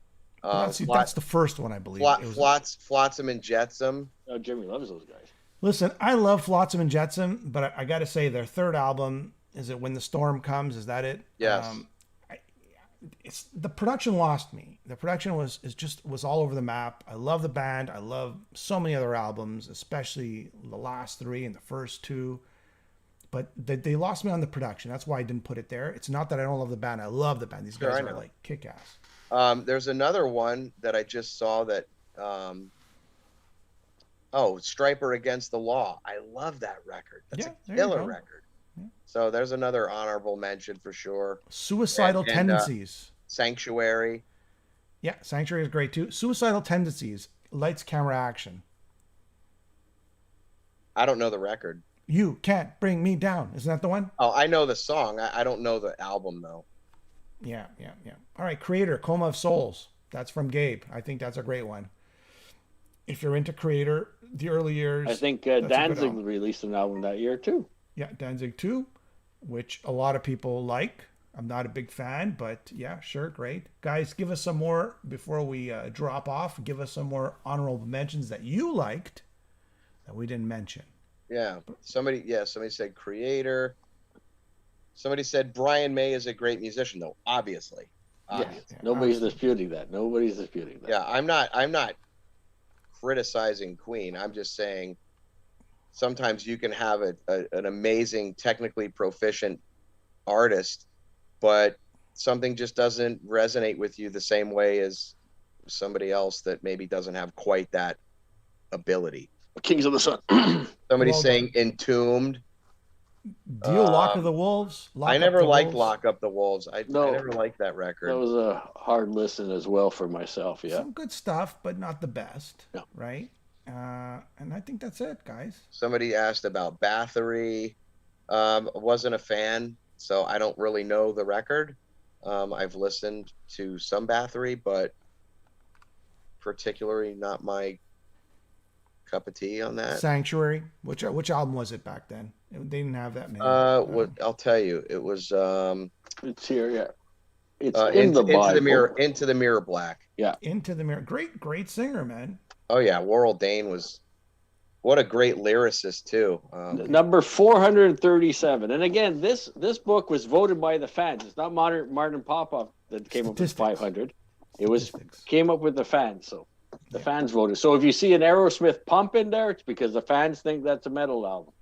That's the first one, I believe. Flotsam and Jetsam. Oh, Jimmy loves those guys. Listen, I love Flotsam and Jetsam, but I got to say their third album, is it When the Storm Comes? Is that it? Yes. It's the production lost me. The production was all over the map. I love the band. I love so many other albums, especially the last three and the first two. But they lost me on the production. That's why I didn't put it there. It's not that I don't love the band. I love the band. These guys are like kick-ass. There's another one that I just saw that. Striper Against the Law. I love that record. That's a killer record. Yeah. So there's another honorable mention for sure. Suicidal Tendencies. Sanctuary. Yeah, Sanctuary is great too. Suicidal Tendencies. Lights, Camera, Action. I don't know the record. You Can't Bring Me Down. Isn't that the one? Oh, I know the song. I don't know the album though. Yeah. All right, Creator, Coma of Souls. That's from Gabe. I think that's a great one. If you're into Creator, the early years. I think Danzig released an album that year too. Yeah, Danzig 2, which a lot of people like. I'm not a big fan, but yeah, sure, great. Guys, give us some more before we drop off. Give us some more honorable mentions that you liked that we didn't mention. Yeah, somebody said Creator. Somebody said Brian May is a great musician, though. Obviously. Yeah, nobody's disputing that. Yeah, I'm not criticizing Queen. I'm just saying sometimes you can have an amazing, technically proficient artist, but something just doesn't resonate with you the same way as somebody else that maybe doesn't have quite that ability. Kings of the Sun. Somebody saying Entombed. Deal Lock of the Wolves. I never liked Lock Up the Wolves. I never liked that record. That was a hard listen as well for myself. Yeah, some good stuff, but not the best. No. Right? And I think that's it, guys. Somebody asked about Bathory. Wasn't a fan, so I don't really know the record. I've listened to some Bathory, but particularly not my cup of tea on that. Sanctuary. Which album was it back then? They didn't have that many. I'll tell you, it was. It's here. Yeah, it's Into the Mirror Black. Yeah, Into the Mirror. Great singer, man. Oh yeah, Warrell Dane was. What a great lyricist too. Number 437, and again, this book was voted by the fans. It's not Martin Popoff that came up with 500. It was came up with the fans. So the fans voted. So if you see an Aerosmith Pump in there, it's because the fans think that's a metal album.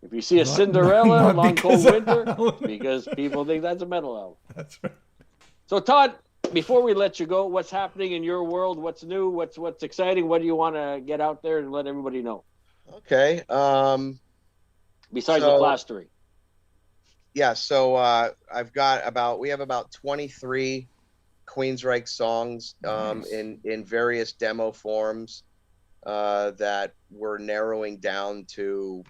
If you see a Cinderella, Long Cold Winter, because people think that's a metal album. That's right. So Todd, before we let you go, what's happening in your world? What's new? What's exciting? What do you want to get out there and let everybody know? Okay. Besides the plastering. Yeah. So we have about 23 Queensrÿche songs Nice. in various demo forms that we're narrowing down to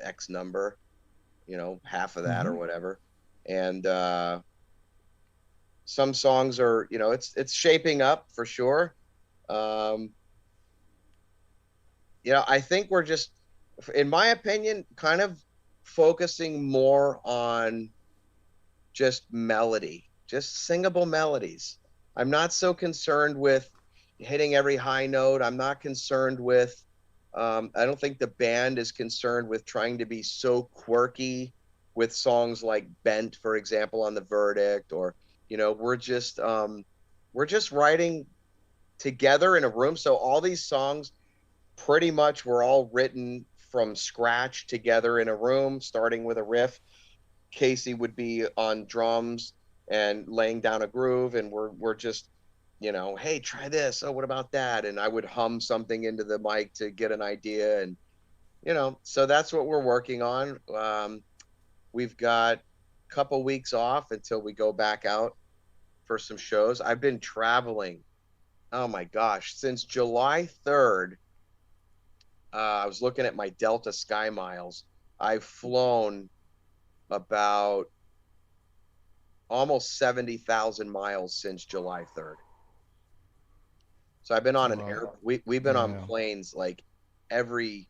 X number, half of that or whatever. And some songs are, it's shaping up for sure. I think we're just, in my opinion, kind of focusing more on just melody, just singable melodies. I'm not so concerned with hitting every high note. I'm not concerned with, I don't think the band is concerned with trying to be so quirky with songs like Bent, for example, on The Verdict, or, we're just writing together in a room. So all these songs pretty much were all written from scratch together in a room, starting with a riff. Casey would be on drums and laying down a groove, and we're just, hey, try this. Oh, what about that? And I would hum something into the mic to get an idea. And, so that's what we're working on. We've got a couple weeks off until we go back out for some shows. I've been traveling, oh my gosh, since July 3rd. I was looking at my Delta Sky Miles. I've flown about almost 70,000 miles since July 3rd. So I've been on we've been on planes like every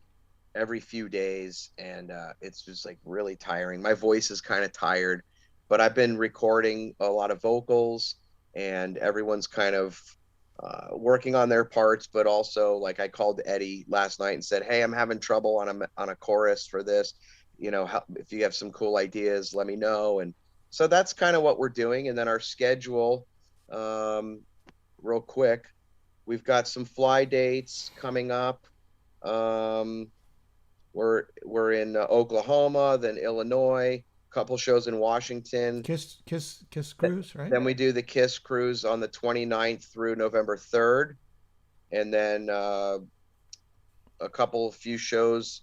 few days, and it's just like really tiring. My voice is kind of tired, but I've been recording a lot of vocals, and everyone's kind of working on their parts. But also, like, I called Eddie last night and said, hey, I'm having trouble on a chorus for this. If you have some cool ideas, let me know. And so that's kind of what we're doing. And then our schedule, real quick, we've got some fly dates coming up. We're in Oklahoma, then Illinois, a couple shows in Washington. Kiss cruise, right? Then we do the Kiss cruise on the 29th through November 3rd. And then a few shows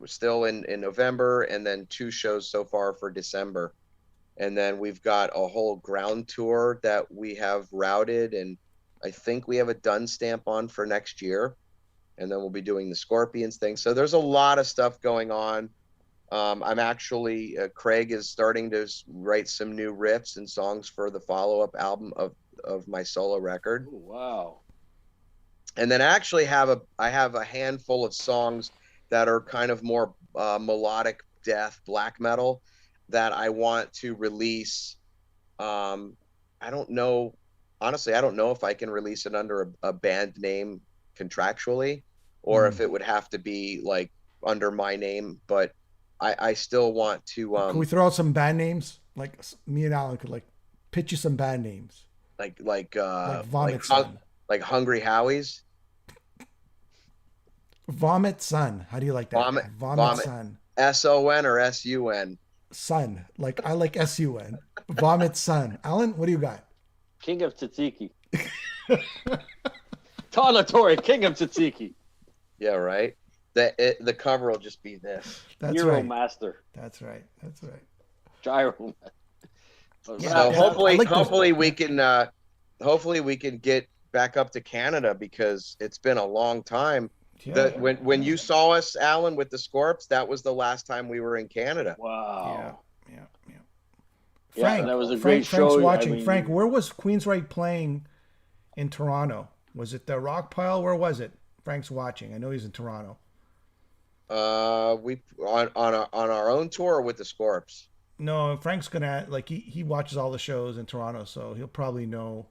still in November, and then 2 shows so far for December. And then we've got a whole ground tour that we have routed, and I think we have a done stamp on for next year. And then we'll be doing the Scorpions thing. So there's a lot of stuff going on. I'm actually, Craig is starting to write some new riffs and songs for the follow-up album of my solo record. Oh, wow. And then I actually I have a handful of songs that are kind of more melodic death, black metal, that I want to release. I don't know. Honestly, I don't know if I can release it under a band name contractually, or if it would have to be like under my name. But I still want to. Can we throw out some band names? Like me and Alan could pitch you some band names. Like Vomit Sun. Like Hungry Howie's. Vomit Sun. How do you like that? Vomit Sun. SON or SUN? Sun. I like SUN. Vomit Sun. Alan, what do you got? King of Tzatziki. Todd La Torre, King of Tzatziki. Yeah, right. The cover will just be this. That's Euro right. Master. That's right. Gyro. So hopefully we can get back up to Canada, because it's been a long time. Yeah. When you saw us, Alan, with the Scorps, that was the last time we were in Canada. Wow. Yeah. Frank, that was a great show. Frank's watching. Frank, where was Queensrÿche playing in Toronto? Was it the Rock Pile? Where was it? Frank's watching. I know he's in Toronto. We on our own tour or with the Scorps? No, Frank's gonna he watches all the shows in Toronto, so he'll probably know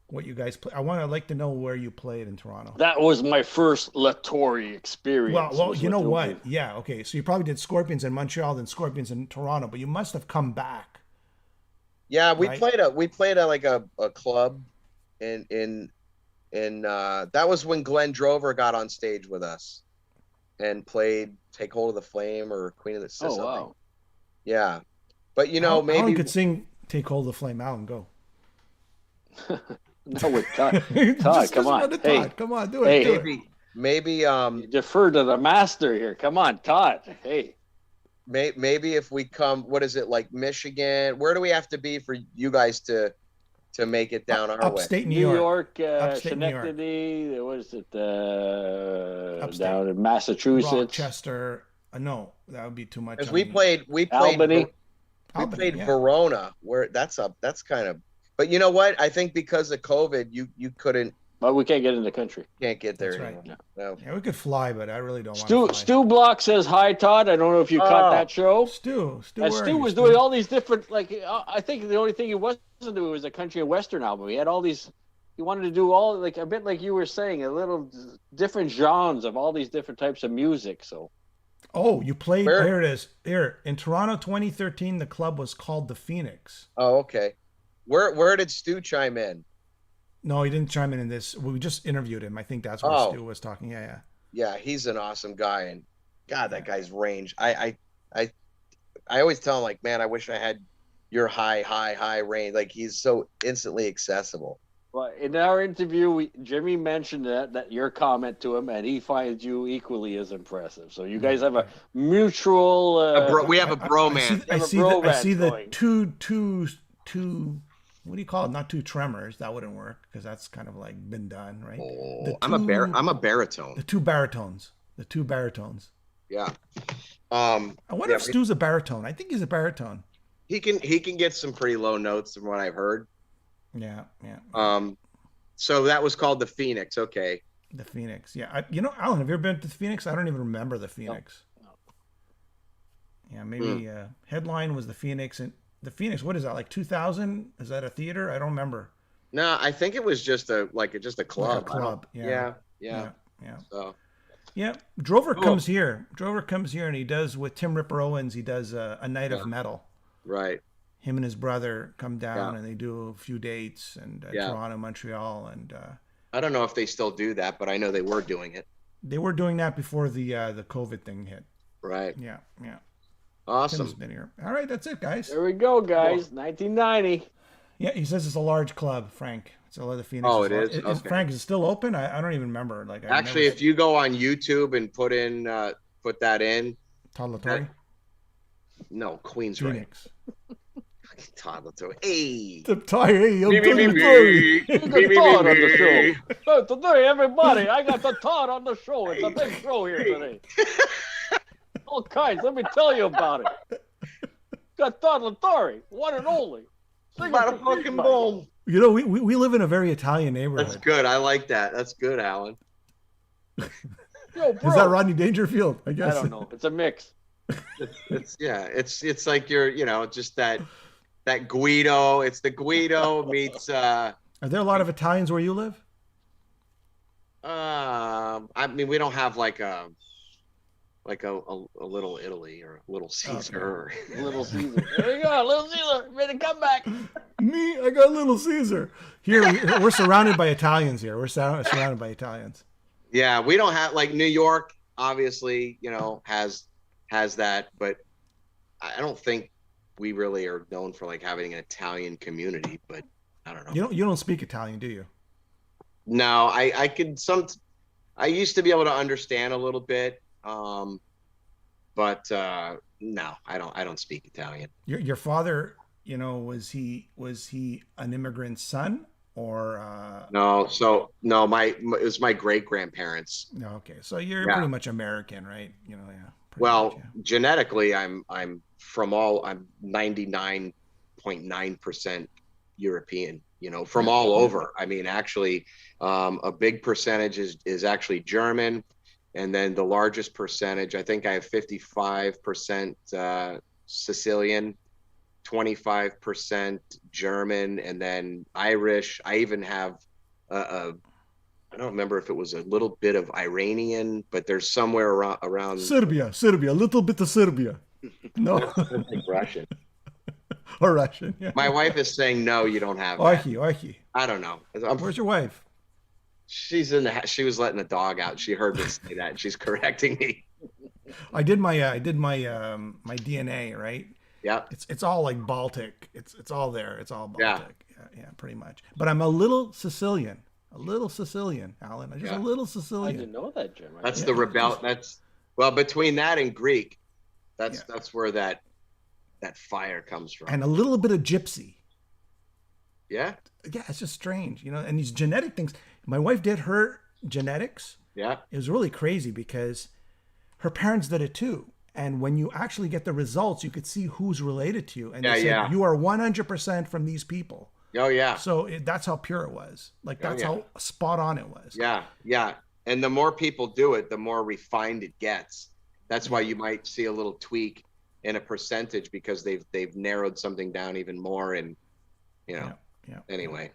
what you guys play. I'd like to know where you played in Toronto. That was my first LaTorre experience. Well, you know what? Yeah, okay. So you probably did Scorpions in Montreal, then Scorpions in Toronto, but you must have come back. Yeah, we played a club in that was when Glenn Drover got on stage with us and played Take Hold of the Flame or Queen of the System. Oh, wow. Yeah. But maybe Alan could sing Take Hold of the Flame. Alan, go. No, with Todd. Just Come on. run to Hey, Todd. Come on, do it. hey. Do it. Maybe defer to the master here. Come on, Todd. Hey. maybe if we come, what is it, like Michigan? Where do we have to be for you guys to make it down our way? Upstate New York, Upstate New York. Schenectady. What is it? Upstate. Down in Massachusetts. Rochester. No, that would be too much. Because on we me. played Albany. Albany, yeah. Verona, where that's kind of. But you know what? I think because of COVID, you couldn't. But we can't get in the country. Can't get there. That's right. Anymore. No. Yeah, we could fly, but I really don't want to fly. Stu Block says hi, Todd. I don't know if you caught that show. Stu, And where are Stu you, was Stu? doing all these different, like, I think the only thing he wasn't doing was a country and western album. He had all these, he wanted to do all, like, a bit like you were saying, a little different genres of all these different types of music. So. Oh, you played. Where? Here it is. Here in Toronto, 2013, the club was called the Phoenix. Oh, okay. Where did Stu chime in? No, he didn't chime in this. We just interviewed him. I think that's where Stu was talking. Yeah. Yeah, he's an awesome guy, and God, that guy's range. I always tell him, like, man, I wish I had your high range. Like, he's so instantly accessible. Well, in our interview, Jimmy mentioned that your comment to him, and he finds you equally as impressive. So you guys have a mutual. We have a bromance. I see the going. two. What do you call it? Not two tremors. That wouldn't work because that's kind of like been done, right? I'm a baritone. The two baritones. Yeah. I wonder if Stu's a baritone. I think he's a baritone. He can get some pretty low notes from what I've heard. Yeah. So that was called the Phoenix. Okay. The Phoenix. Yeah. Alan, have you ever been to the Phoenix? I don't even remember the Phoenix. No. Yeah, maybe headline was the Phoenix. And the Phoenix, what is that, like 2000? Is that a theater? I don't remember. No, I think it was just a club. Like a club. Yeah. So. So. Yeah, Drover comes here. And he does with Tim Ripper Owens. He does a night of metal. Right. Him and his brother come down and they do a few dates and Toronto, Montreal, and I don't know if they still do that, but I know they were doing it. They were doing that before the COVID thing hit. Right. Yeah. Awesome. Tim's been here. All right, that's it, guys. There we go, guys. Cool. 1990. Yeah, he says it's a large club, Frank. It's the Phoenix. Oh, it is. Okay. Frank, is it still open? I don't even remember. Like, actually, if you go on YouTube and put that in. Todd La Torre? No, Queensrÿche. Phoenix. Todd La Torre. Hey. I'm Todd La Torre on the show. So today, everybody, I got the Todd on the show. It's a big show here today. All kinds. Let me tell you about it. Got Todd La Torre, one and only. Bada fucking boom. You know, we live in a very Italian neighborhood. That's good. I like that. That's good, Alan. Yo, bro. Is that Rodney Dangerfield? I guess. I don't know. It's a mix. It's like you're, just that Guido. It's the Guido meets. Are there a lot of Italians where you live? I mean, we don't have like a little Italy or a little Caesar. Okay. Little Caesar. There you go, Little Caesar. Made a comeback. Me, I got Little Caesar. Here, we're surrounded by Italians here. We're surrounded by Italians. Yeah, we don't have, like, New York, obviously, has that, but I don't think we really are known for, like, having an Italian community, but I don't know. You don't speak Italian, do you? No, I used to be able to understand a little bit. But no, I don't speak Italian. Your father, was he an immigrant son or? No, it was my great grandparents. No, okay, so you're pretty much American, right? Genetically, I'm 99.9% European. From all over. I mean, actually, a big percentage is actually German. And then the largest percentage, I think I have 55% Sicilian, 25% German, and then Irish. I even have I don't remember if it was a little bit of Iranian, but there's somewhere around Serbia, a little bit of Serbia. No, Russian. Or Russian. Yeah. My wife is saying no, you don't have that. Oiki. I don't know. Where's your wife? She was letting the dog out. She heard me say that. And she's correcting me. I did my my DNA, right? Yeah. It's all like Baltic. It's all there. It's all Yeah. Baltic. Yeah, pretty much. But I'm a little Sicilian. Alan. I'm just a little I Sicilian. didn't know that, Jim. That's the rebel. That's between that and Greek. That's where that fire comes from. And a little bit of gypsy. Yeah. Yeah, it's just strange, and these genetic things. My wife did her genetics. Yeah. It was really crazy because her parents did it too. And when you actually get the results, you could see who's related to you. And they said, you are 100% from these people. Oh, yeah. So that's how pure it was. Like, that's how spot on it was. Yeah, yeah. And the more people do it, the more refined it gets. That's why you might see a little tweak in a percentage because they've narrowed something down even more. And, anyway.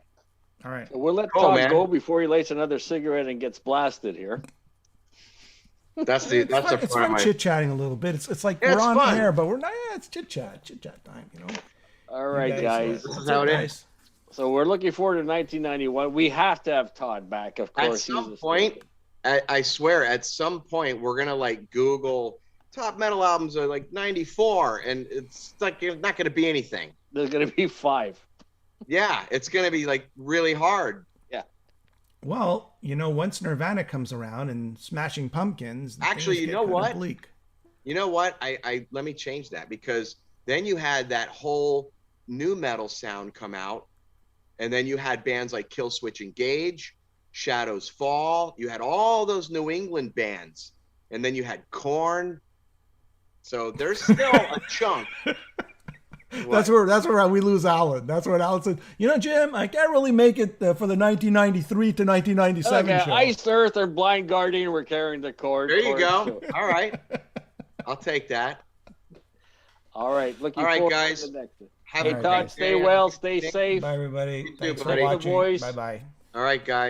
All right. So we'll let Todd go before he lights another cigarette and gets blasted here. That's it's fun chit chatting a little bit. It's like we're on air, but we're not. Yeah, it's chit chat time. All right, guys. This is how it is. So we're looking forward to 1991. We have to have Todd back, of course. At some point, I swear, at some point, we're gonna like Google top metal albums are like 94, and it's like it's not gonna be anything. There's gonna be 5. Yeah, it's gonna be like really hard. Well, once Nirvana comes around and Smashing Pumpkins, actually, you know what? Bleak. You know what? I let me change that because then you had that whole new metal sound come out, and then you had bands like Killswitch Engage, Shadows Fall. You had all those New England bands, and then you had Korn. So there's still a chunk. That's where we lose Alan. That's what Alan said. Jim, I can't really make it for the 1993 to 1997 show. Iced Earth or Blind Guardian were carrying the cord. There you go. All right. I'll take that. All right. Looking forward guys. To the next one. Hey, Todd, stay well, stay safe. Bye, everybody. Thanks for watching. Boys. Bye-bye. All right, guys.